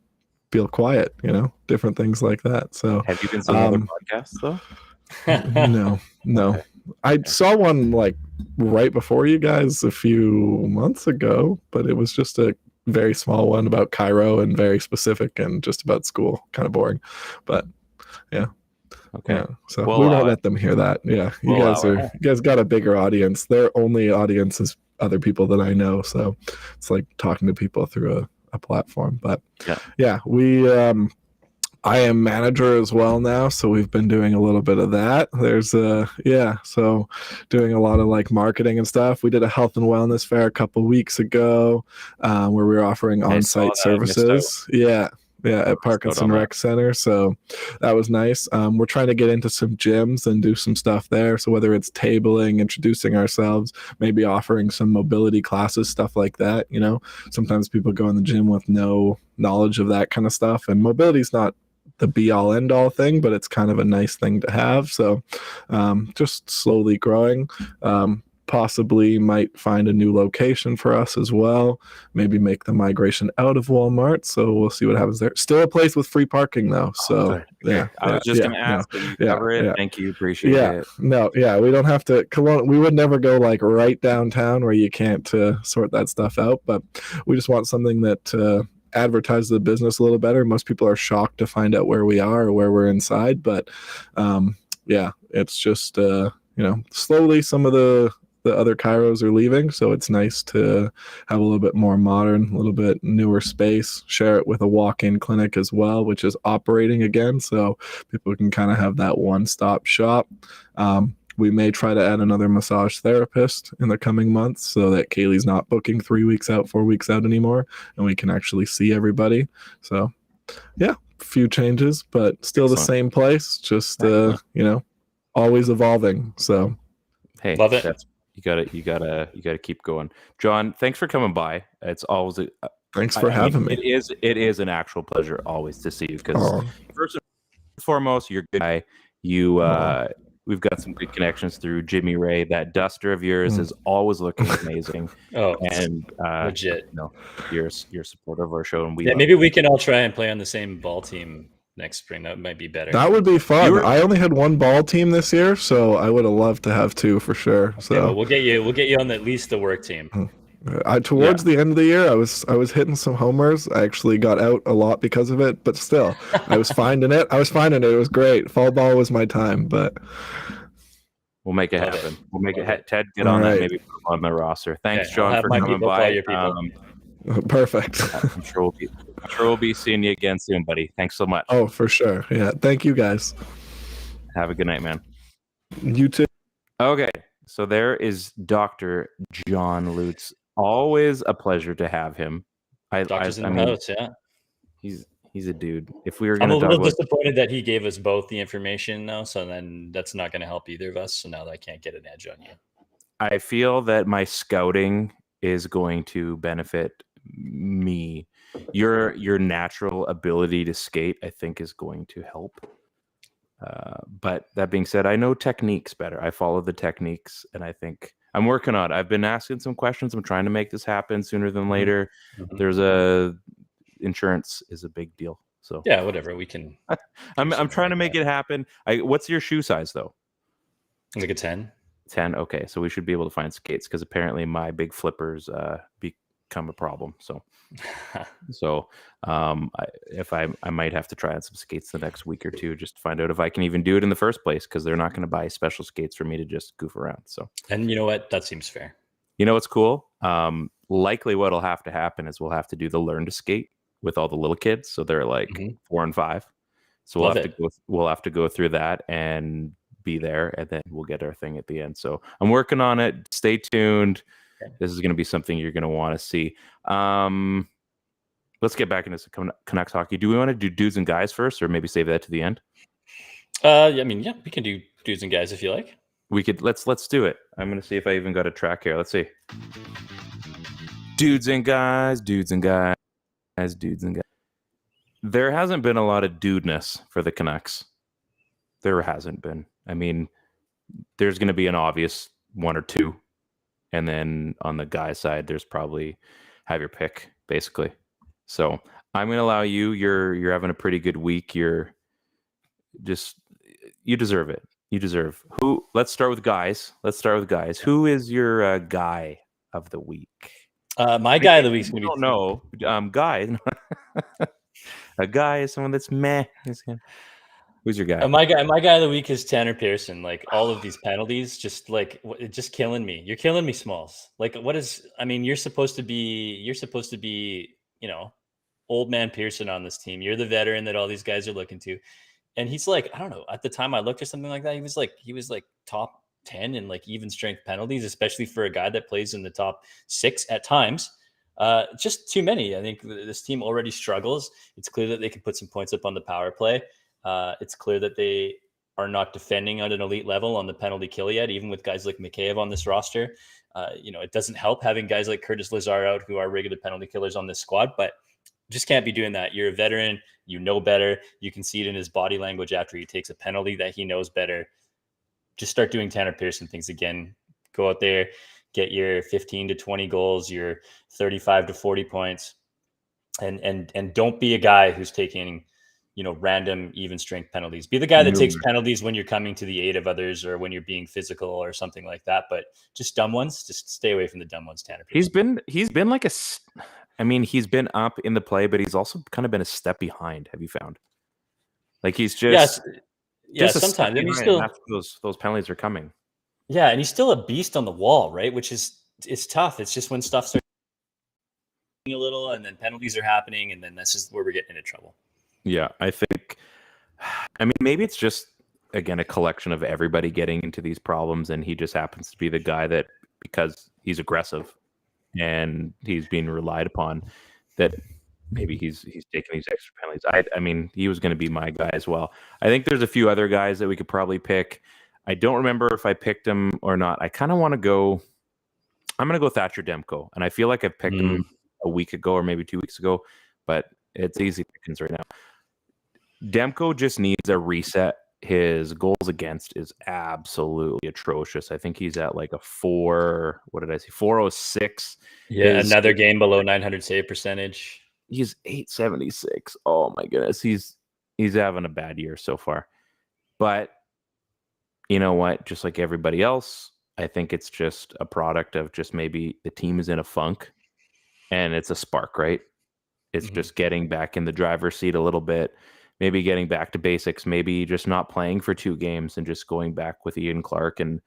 feel quiet, different things like that. So have you been seeing other podcasts though? No. Okay. I saw one like right before you guys a few months ago, but it was just a very small one about Cairo and very specific and just about school, kind of boring. But yeah. Okay. Yeah. So we won't let them hear that. Yeah. You guys got a bigger audience. Their only audience is other people that I know. So it's like talking to people through a platform. But we I am manager as well now, so we've been doing a little bit of that. There's so doing a lot of like marketing and stuff. We did a health and wellness fair a couple weeks ago, where we were offering on-site services. At Parkinson Rec Center. So that was nice. We're trying to get into some gyms and do some stuff there. So whether it's tabling, introducing ourselves, maybe offering some mobility classes, stuff like that. Sometimes people go in the gym with no knowledge of that kind of stuff. And mobility is not the be all end all thing, but it's kind of a nice thing to have. So just slowly growing. Possibly might find a new location for us as well. Maybe make the migration out of Walmart. So we'll see what happens there. Still a place with free parking though. So I was just going to ask. Cover it. Thank you. Appreciate it. We don't have to. We would never go like right downtown where you can't sort that stuff out. But we just want something that advertises the business a little better. Most people are shocked to find out where we are or where we're inside. But it's just slowly some of the other Kairos are leaving, so it's nice to have a little bit more modern, a little bit newer space, share it with a walk-in clinic as well, which is operating again, so people can kind of have that one-stop shop. We may try to add another massage therapist in the coming months so that Kaylee's not booking 3 weeks out, 4 weeks out anymore, and we can actually see everybody. So, a few changes, but still the same place, just, always evolving, so. Hey, love it. You gotta keep going. John, thanks for coming by. It's always thanks for having me. It is an actual pleasure always to see you, because first and foremost, you're a good guy. We've got some good connections through Jimmy Ray. That duster of yours is always looking amazing. And legit. You're supportive of our show, and maybe we can all try and play on the same ball team next spring. That might be better. That would be fun. I only had one ball team this year, so I would have loved to have two for sure. Okay, so we'll get you on at least the work team. Towards the end of the year, I was hitting some homers. I actually got out a lot because of it, but still, I was finding it. It was great. Fall ball was my time, but We'll make it Love happen. it. We'll make Love it. it. Ted, get All on that. right. Maybe put him on my roster. Thanks, Okay, I'll John, have for my coming people by. call your people. Perfect. I'm sure we'll be seeing you again soon, buddy. Thanks so much. Oh, for sure. Yeah. Thank you guys. Have a good night, man. You too. Okay, so there is Dr. John Lutz. Always a pleasure to have him. Doctors in I the mean, house, yeah. he's a dude. If we were I'm going a to talk little about, disappointed that he gave us both the information now, so then that's not going to help either of us. So now I can't get an edge on you. I feel that my scouting is going to benefit me. Your natural ability to skate, I think, is going to help. But that being said, I know techniques better. I follow the techniques, and I think I'm working on it. I've been asking some questions. I'm trying to make this happen sooner than later. Mhm. There's insurance is a big deal. So Yeah, whatever. We can. I'm trying to make it happen. What's your shoe size though? Like a 10. 10. Okay, so we should be able to find skates because apparently my big flippers become a problem. So I might have to try on some skates the next week or two just to find out if I can even do it in the first place because they're not going to buy special skates for me to just goof around. So, and you know what? That seems fair. You know what's cool? Likely what'll have to happen is we'll have to do the learn to skate with all the little kids. So they're like 4 and 5. So we'll have to go through that and be there, and then we'll get our thing at the end. So I'm working on it. Stay tuned. Okay. This is going to be something you're going to want to see. Let's get back into some Canucks hockey. Do we want to do dudes and guys first, or maybe save that to the end? I mean, yeah, we can do dudes and guys if you like. We could. Let's do it. I'm going to see if I even got a track here. Let's see. Dudes and guys, dudes and guys, dudes and guys. There hasn't been a lot of dudeness for the Canucks. There hasn't been. I mean, there's going to be an obvious one or two. And then on the guy side, there's probably have your pick, basically. So I'm going to allow you. You're having a pretty good week. You deserve it. You deserve. Let's start with guys. Who is your guy of the week? My guy of the week is going to be. Guy. A guy is someone that's meh. Who's your guy? My guy of the week is Tanner Pearson. Like all of these penalties, just killing me. You're killing me, Smalls. Like what is? I mean, you're supposed to be, old man Pearson on this team. You're the veteran that all these guys are looking to, and he's like, I don't know. At the time I looked or something like that, he was like top 10 in like even strength penalties, especially for a guy that plays in the top 6 at times. Just too many. I think this team already struggles. It's clear that they can put some points up on the power play. It's clear that they are not defending at an elite level on the penalty kill yet, even with guys like Mikheyev on this roster. It doesn't help having guys like Curtis Lazar out who are regular penalty killers on this squad, but just can't be doing that. You're a veteran. You know better. You can see it in his body language after he takes a penalty that he knows better. Just start doing Tanner Pearson things again. Go out there, get your 15 to 20 goals, your 35 to 40 points, and don't be a guy who's taking random even strength penalties. Be the guy that takes penalties when you're coming to the aid of others or when you're being physical or something like that. But just dumb ones, just stay away from the dumb ones, Tanner Pearson. He's been like he's been up in the play, but he's also kind of been a step behind. Have you found? Like he's just sometimes. And he's still those penalties are coming. Yeah, and he's still a beast on the wall, right? Which it's tough. It's just when stuff starts a little, and then penalties are happening, and then that's just where we're getting into trouble. Yeah, I mean, maybe it's just, again, a collection of everybody getting into these problems, and he just happens to be the guy that, because he's aggressive and he's being relied upon, that maybe he's taking these extra penalties. I mean, he was going to be my guy as well. I think there's a few other guys that we could probably pick. I don't remember if I picked him or not. I kind of want to go. I'm going to go Thatcher Demko, and I feel like I picked him a week ago or maybe 2 weeks ago, but it's easy pickings right now. Demko just needs a reset. His goals against is absolutely atrocious. I think he's at like a 406. Yeah, another game below 900 save percentage. He's 876. Oh my goodness, he's having a bad year so far. But you know what? Just like everybody else, I think it's just a product of just maybe the team is in a funk, and it's a spark, right? It's just getting back in the driver's seat a little bit. maybe getting back to basics, maybe just not playing for 2 games and just going back with Ian Clark and,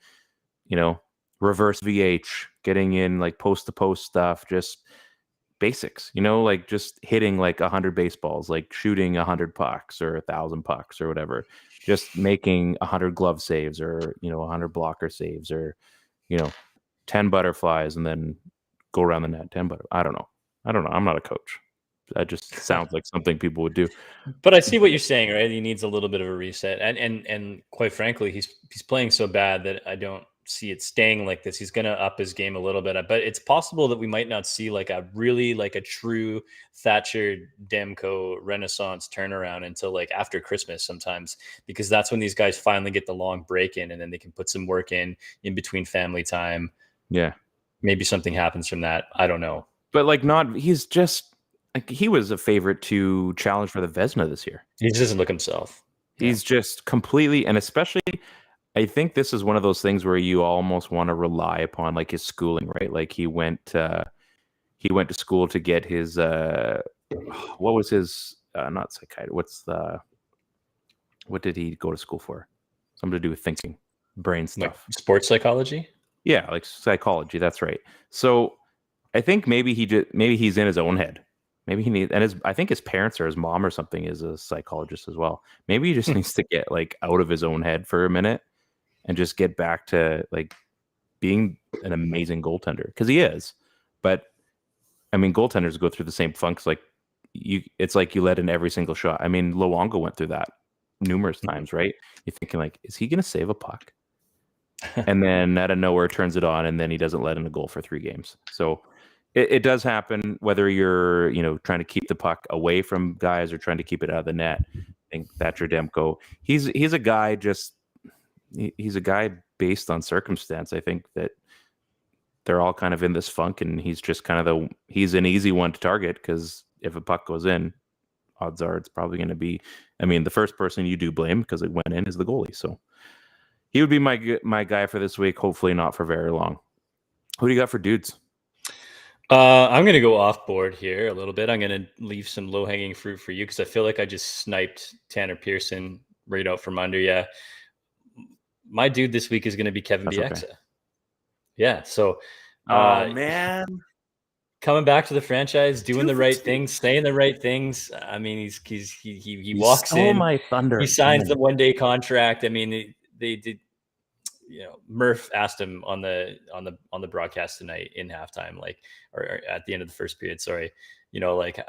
reverse VH, getting in like post to post stuff, just basics, like just hitting like 100 baseballs, like shooting 100 pucks or 1,000 pucks or whatever, just making 100 glove saves or, 100 blocker saves or, 10 butterflies and then go around the net, 10 I don't know. I'm not a coach. That just sounds like something people would do. But I see what you're saying, right? He needs a little bit of a reset, and quite frankly, he's playing so bad that I don't see it staying like this. He's going to up his game a little bit, but it's possible that we might not see like a true Thatcher Demko Renaissance turnaround until like after Christmas sometimes, because that's when these guys finally get the long break in, and then they can put some work in between family time. Yeah, maybe something happens from that. I don't know, but like he's just. Like he was a favorite to challenge for the Vezina this year. He just doesn't look himself. He's just completely, and especially, I think this is one of those things where you almost want to rely upon like his schooling, right? Like he went to school to get his what was his not psychiatry? What did he go to school for? Something to do with thinking, brain stuff, like sports psychology. Yeah, like psychology. That's right. So I think maybe he's in his own head. Maybe he needs, and I think his parents or his mom or something is a psychologist as well. Maybe he just needs to get like out of his own head for a minute and just get back to like being an amazing goaltender, because he is. But I mean, goaltenders go through the same funks. Like it's like you let in every single shot. I mean, Luongo went through that numerous times, right? You're thinking like, is he going to save a puck? And then out of nowhere turns it on, and then he doesn't let in a goal for 3 games. So it does happen, whether you're, trying to keep the puck away from guys or trying to keep it out of the net. I think Thatcher Demko, he's a guy he's a guy based on circumstance. I think that they're all kind of in this funk, and he's just kind of he's an easy one to target, because if a puck goes in, odds are it's probably going to be, the first person you do blame because it went in is the goalie. So he would be my guy for this week, hopefully not for very long. Who do you got for dudes? I'm going to go off board here a little bit. I'm going to leave some low hanging fruit for you, because I feel like I just sniped Tanner Pearson right out from under you. My dude this week is going to be Kevin Bieksa. Okay. Yeah. So, man, coming back to the franchise, doing the right things, saying the right things. I mean, he walks in. My thunder. He signs the 1-day contract. I mean, they did. Murph asked him on the broadcast tonight in halftime, like, or at the end of the first period, sorry, like,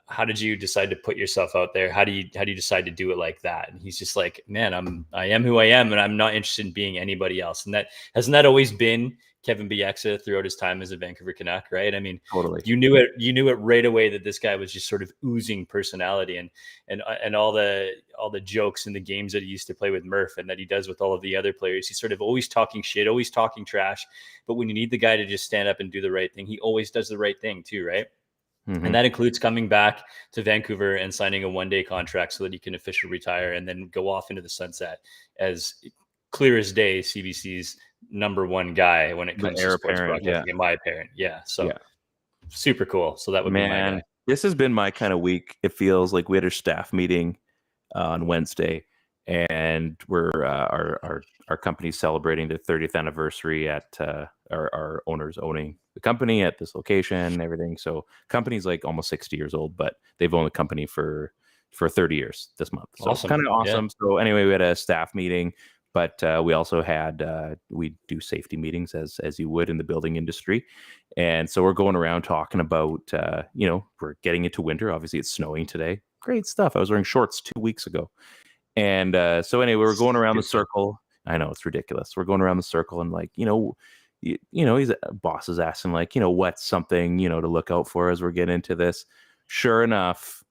how did you decide to put yourself out there? How do you decide to do it like that? And he's just like, man, I am who I am, and I'm not interested in being anybody else. And hasn't that always been Kevin Bieksa throughout his time as a Vancouver Canuck, right? I mean, totally. You knew it right away that this guy was just sort of oozing personality, and all the jokes and the games that he used to play with Murph and that he does with all of the other players. He's sort of always talking shit, always talking trash. But when you need the guy to just stand up and do the right thing, he always does the right thing too, right? Mm-hmm. And that includes coming back to Vancouver and signing a 1-day contract so that he can officially retire and then go off into the sunset as clear as day, CBC's number one guy when it comes to sports broadcasting, in my opinion. Yeah. So super cool. So that would be my guy. This has been my kind of week. It feels like we had a staff meeting on Wednesday, and we're our company's celebrating their 30th anniversary at our owners owning the company at this location and everything. So company's like almost 60 years old, but they've owned the company for 30 years this month. So awesome. It's kind of awesome. Yeah. So anyway, we had a staff meeting, but we also had we do safety meetings as you would in the building industry. And so we're going around talking about we're getting into winter. Obviously it's snowing today. Great stuff. I was wearing shorts 2 weeks ago. And so anyway, we're going around the circle. I know it's ridiculous. We're going around the circle, and like, he's boss is asking like, what's something, to look out for as we're getting into this. Sure enough,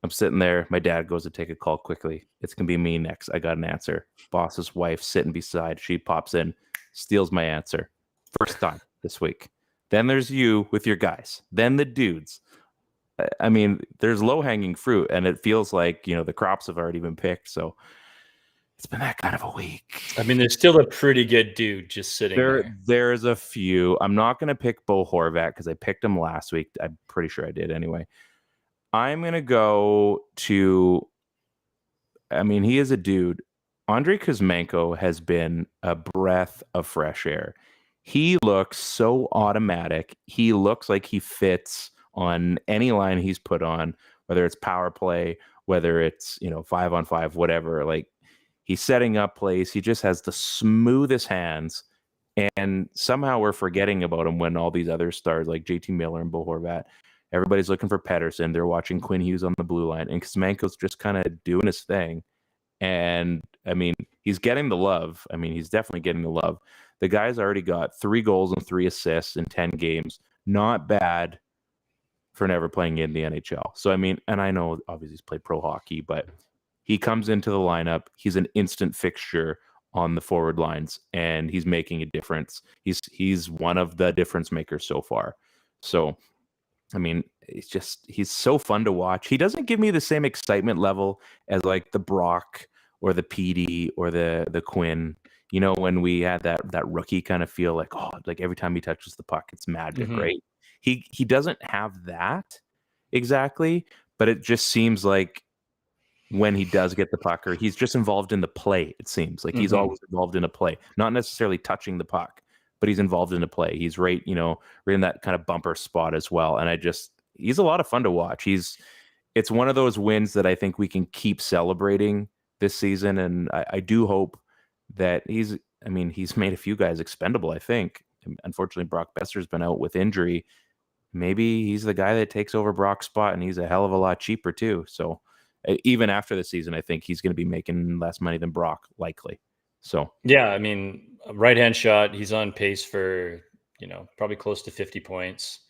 I'm sitting there. My dad goes to take a call quickly. It's going to be me next. I got an answer. Boss's wife sitting beside. She pops in, steals my answer. First time this week. Then there's you with your guys. Then the dudes. I mean, there's low-hanging fruit, and it feels like, the crops have already been picked. So it's been that kind of a week. I mean, there's still a pretty good dude just sitting there. There's a few. I'm not going to pick Bo Horvat because I picked him last week. I'm pretty sure I did anyway. I'm going to go to I mean, he is a dude. Andrei Kuzmenko has been a breath of fresh air. He looks so automatic. He looks like he fits on any line he's put on, whether it's power play, whether it's, 5-on-5, whatever. Like, he's setting up plays. He just has the smoothest hands. And somehow we're forgetting about him when all these other stars like JT Miller and Bo Horvat, everybody's looking for Pettersson. They're watching Quinn Hughes on the blue line. And Kuzmenko's just kind of doing his thing. And, I mean, he's getting the love. I mean, he's definitely getting the love. The guy's already got 3 goals and 3 assists in 10 games. Not bad for never playing in the NHL. So, I mean, and I know obviously he's played pro hockey, but he comes into the lineup. He's an instant fixture on the forward lines, and he's making a difference. He's one of the difference makers so far. So, I mean, he's so fun to watch. He doesn't give me the same excitement level as like the Brock or the PD or the Quinn. When we had that rookie kind of feel like, oh, like every time he touches the puck, it's magic, right? He doesn't have that exactly, but it just seems like when he does get the puck, or he's just involved in the play, it seems like he's always involved in a play, not necessarily touching the puck, but he's involved in a play. He's right in that kind of bumper spot as well. And he's a lot of fun to watch. It's one of those wins that I think we can keep celebrating this season. And I do hope that he's made a few guys expendable, I think. Unfortunately, Brock Besser's been out with injury. Maybe he's the guy that takes over Brock's spot, and he's a hell of a lot cheaper too. So even after the season, I think he's going to be making less money than Brock, likely. So yeah, I mean, right-hand shot, he's on pace for, probably close to 50 points.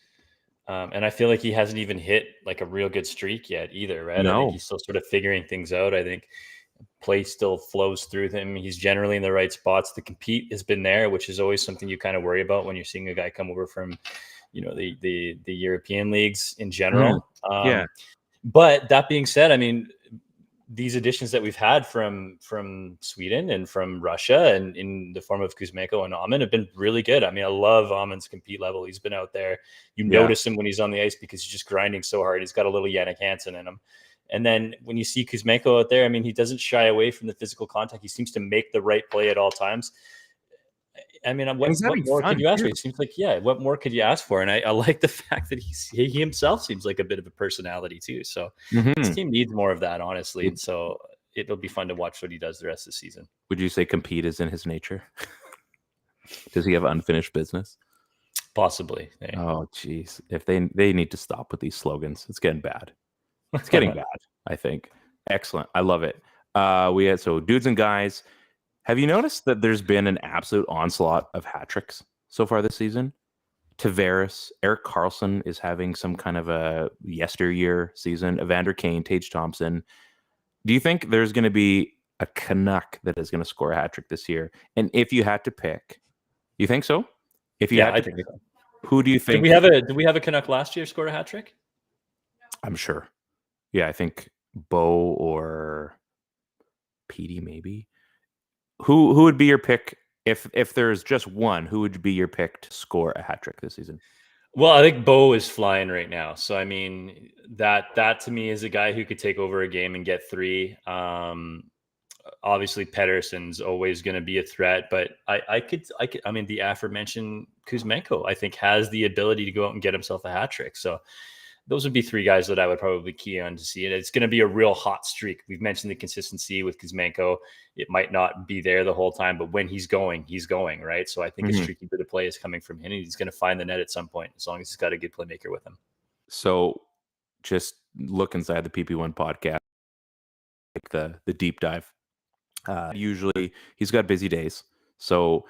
And I feel like he hasn't even hit like a real good streak yet either, right? No. I think he's still sort of figuring things out. I think play still flows through him. He's generally in the right spots. The compete has been there, which is always something you kind of worry about when you're seeing a guy come over from, the European leagues in general. Yeah. But that being said, I mean, these additions that we've had from Sweden and from Russia and in the form of Kuzmenko and Aman have been really good. I mean, I love Aman's compete level. He's been out there. You notice him when he's on the ice because he's just grinding so hard. He's got a little Yannick Hansen in him. And then when you see Kuzmenko out there, I mean, he doesn't shy away from the physical contact. He seems to make the right play at all times. I mean, what more could you ask for? It seems like, what more could you ask for? And I like the fact that he himself seems like a bit of a personality too. So this team needs more of that, honestly. And so it'll be fun to watch what he does the rest of the season. Would you say compete is in his nature? Does he have unfinished business? Possibly. Yeah. Oh, geez. If they need to stop with these slogans. It's getting bad. It's getting bad, I think. Excellent. I love it. We had dudes and guys. Have you noticed that there's been an absolute onslaught of hat tricks so far this season? Tavares, Erik Karlsson is having some kind of a yesteryear season. Evander Kane, Tage Thompson. Do you think there's going to be a Canuck that is going to score a hat trick this year? And if you had to pick, you think so? If you had to pick, so. Who do you think? Did we have a Canuck last year score a hat trick? I'm sure. Yeah, I think Bo or PD maybe. Who would be your pick if there's just one? Who would be your pick to score a hat trick this season? Well, I think Bo is flying right now. So I mean, that to me is a guy who could take over a game and get 3. Obviously, Pettersson's always going to be a threat, but I could. I mean, the aforementioned Kuzmenko, I think, has the ability to go out and get himself a hat trick. So those would be 3 guys that I would probably key on to see it. It's going to be a real hot streak. We've mentioned the consistency with Kuzmenko. It might not be there the whole time, but when he's going, right? So I think a streaky bit of play is coming from him, and he's going to find the net at some point as long as he's got a good playmaker with him. So just look inside the PP1 podcast, like the deep dive. Usually he's got busy days. So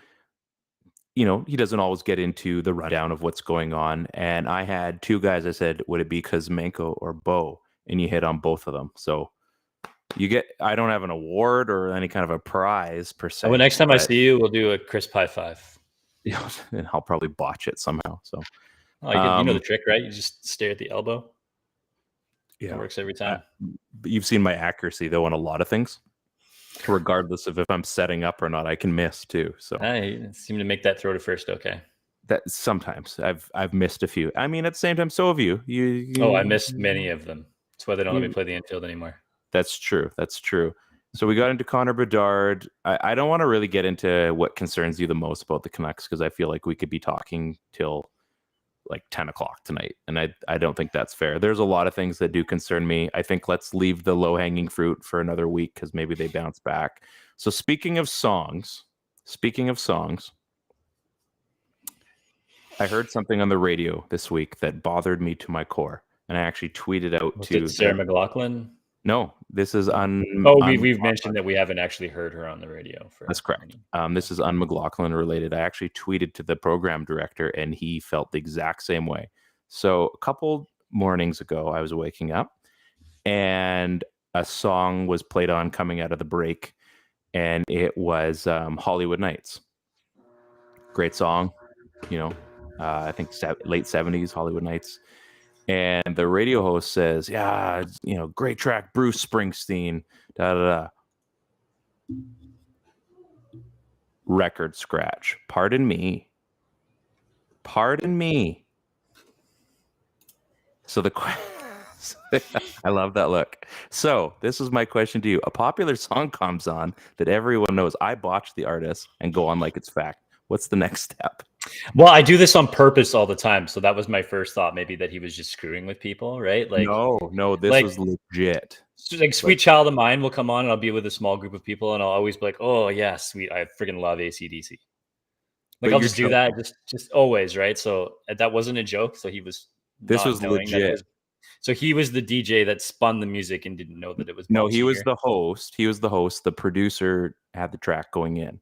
he doesn't always get into the rundown of what's going on. And I had 2 guys. I said, would it be Kuzmenko or Bo? And you hit on both of them. So I don't have an award or any kind of a prize per se. Well, next time I see you, we'll do a crisp high five. And I'll probably botch it somehow. So, you know the trick, right? You just stare at the elbow. Yeah, it works every time. But you've seen my accuracy though on a lot of things. Regardless of if I'm setting up or not, I can miss too. So I seem to make that throw to first. Okay. That sometimes I've missed a few. I mean, at the same time, so have you. I missed many of them. That's why they don't let me play the infield anymore. That's true. So we got into Connor Bedard. I don't want to really get into what concerns you the most about the Canucks because I feel like we could be talking till like 10 o'clock tonight. And I don't think that's fair. There's a lot of things that do concern me. I think let's leave the low-hanging fruit for another week because maybe they bounce back. So speaking of songs, I heard something on the radio this week that bothered me to my core. And I actually tweeted out Was to it Sarah McLachlan? No, this is we've mentioned that we haven't actually heard her on the radio. That's correct. This is McLachlan related. I actually tweeted to the program director, and he felt the exact same way. So a couple mornings ago, I was waking up, and a song was played on coming out of the break, and it was Hollywood Nights. Great song, I think late 70s Hollywood Nights. And the radio host says, yeah, great track, Bruce Springsteen, da-da-da. Record scratch. Pardon me. So I love that look. So this is my question to you. A popular song comes on that everyone knows. I botch the artist and go on like it's fact. What's the next step? Well, I do this on purpose all the time. So that was my first thought, maybe that he was just screwing with people, right? Like, no, this was legit. Like Sweet Child of Mine will come on and I'll be with a small group of people and I'll always be like, oh yeah, sweet. I freaking love AC/DC. Like I'll just do that. Just always, right? So that wasn't a joke. So this was legit. So he was the DJ that spun the music and didn't know that it was. No, he was the host. The producer had the track going in.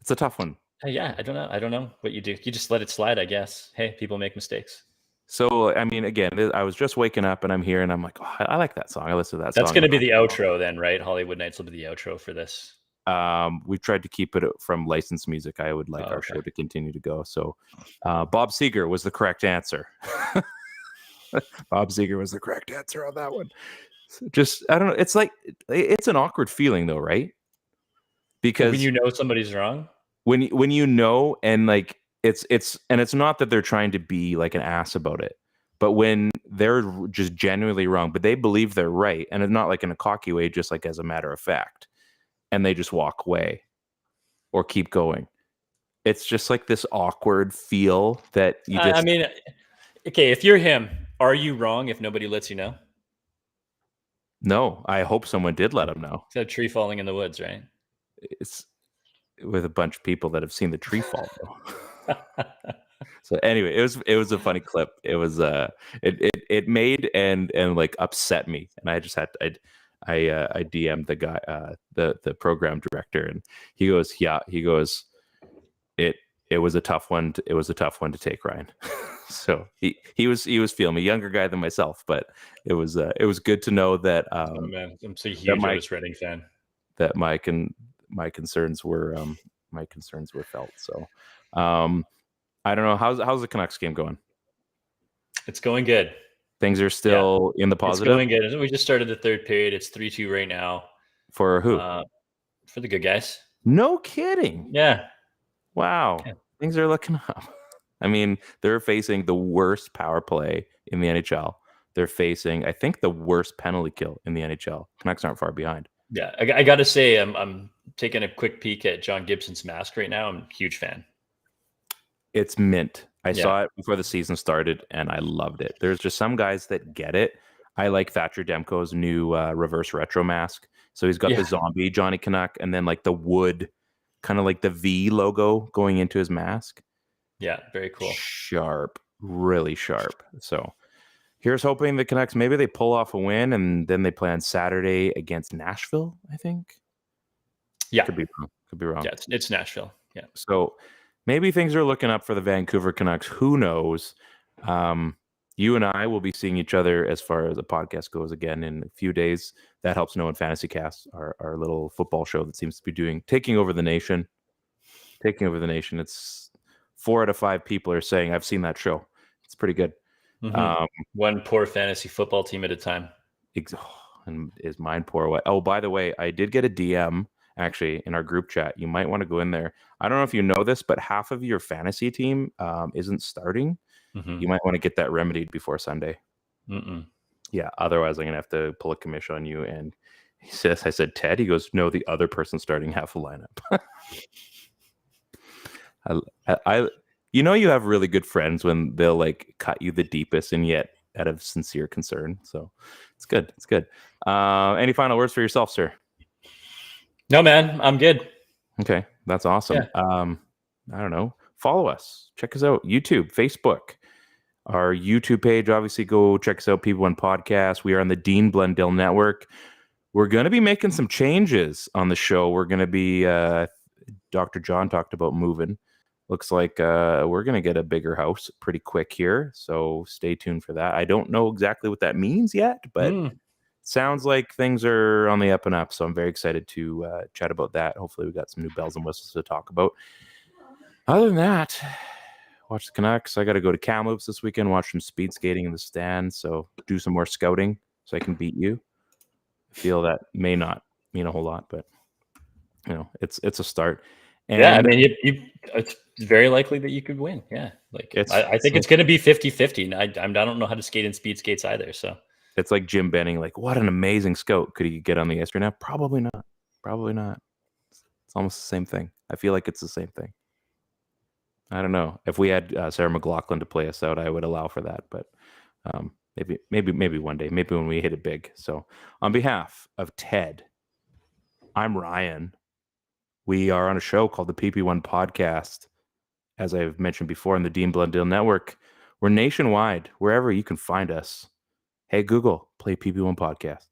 It's a tough one. Yeah, I don't know what you do. You just let it slide, I guess. Hey, people make mistakes. So, I mean, again, I was just waking up and I'm here and I'm like, oh, I like that song. I listen to that song. That's going to be the outro outro then, right? Hollywood Nights will be the outro for this. We've tried to keep it from licensed music. I would like our show to continue to go. So Bob Seger was the correct answer. Bob Seger was the correct answer on that one. Just, I don't know. It's like, it's an awkward feeling though, right? Because when you know somebody's wrong? When you know, and like it's not that they're trying to be like an ass about it, but when they're just genuinely wrong, but they believe they're right, and it's not like in a cocky way, just like as a matter of fact, and they just walk away or keep going. It's just like this awkward feel that you just. I mean, okay, if you're him, are you wrong if nobody lets you know? No, I hope someone did let him know. It's a tree falling in the woods, right? It's with a bunch of people that have seen the tree fall. So anyway, it was a funny clip. It was it made and like upset me, and I just had I DM'd the guy, the program director, and he goes it was a tough one. It was a tough one to take, Ryan. So he was feeling me, younger guy than myself, but it was good to know that. Oh man, I'm so huge Otis Redding fan. That my concerns were felt. So I don't know, how's the Canucks game going? It's going good. Things are still in the positive. It's going good. We just started the third period. It's 3-2 right now. For who? For the good guys. No kidding. Yeah. Wow. Yeah. Things are looking up. I mean, they're facing the worst power play in the NHL. They're facing, I think, the worst penalty kill in the NHL. Canucks aren't far behind. Yeah, I got to say, I'm taking a quick peek at John Gibson's mask right now. I'm a huge fan. It's mint. I saw it before the season started, and I loved it. There's just some guys that get it. I like Thatcher Demko's new reverse retro mask. So he's got the zombie Johnny Canuck, and then like the wood, kind of like the V logo going into his mask. Yeah, very cool. Sharp, really sharp. So here's hoping the Canucks, maybe they pull off a win, and then they play on Saturday against Nashville, I think. Yeah. Could be wrong. Yeah, it's Nashville. Yeah. So maybe things are looking up for the Vancouver Canucks. Who knows? You and I will be seeing each other as far as the podcast goes again in a few days. That helps know in Fantasy Cast, our little football show that seems to be taking over the nation. It's 4 out of 5 people are saying, I've seen that show. It's pretty good. Mm-hmm. One poor fantasy football team at a time. And is mine poor? Oh, by the way, I did get a DM actually in our group chat. You might want to go in there. I don't know if you know this, but half of your fantasy team isn't starting. Mm-hmm. You might want to get that remedied before Sunday. Mm-mm. Yeah, otherwise I'm gonna have to pull a commission on you. And he says, I said, Ted. He goes, no, the other person starting half a lineup. I you know, you have really good friends when they'll like cut you the deepest and yet out of sincere concern. So it's good. It's good. Any final words for yourself, sir? No, man, I'm good. Okay, that's awesome. Yeah. I don't know. Follow us. Check us out. YouTube, Facebook. Our YouTube page, obviously, go check us out, PP1 Podcast. We are on the Dean Blundell Network. We're going to be making some changes on the show. We're going to be, Dr. John talked about moving. Looks like we're going to get a bigger house pretty quick here. So stay tuned for that. I don't know exactly what that means yet, but sounds like things are on the up and up. So I'm very excited to chat about that. Hopefully we got some new bells and whistles to talk about. Other than that, watch the Canucks. I got to go to Kamloops this weekend, watch some speed skating in the stands. So do some more scouting so I can beat you. I feel that may not mean a whole lot, but you know, it's a start. And yeah, I mean, it's very likely that you could win. Yeah, like I think it's going to be 50-50. I don't know how to skate in speed skates either. So it's like Jim Benning, like, what an amazing scout. Could he get on the ice right now? Probably not. Probably not. It's almost the same thing. I feel like it's the same thing. I don't know. If we had Sarah McLachlan to play us out, I would allow for that. But maybe one day, maybe when we hit it big. So on behalf of Ted, I'm Ryan. We are on a show called the PP1 Podcast. As I've mentioned before, on the Dean Blundell Network. We're nationwide, wherever you can find us. Hey, Google, play PP1 Podcast.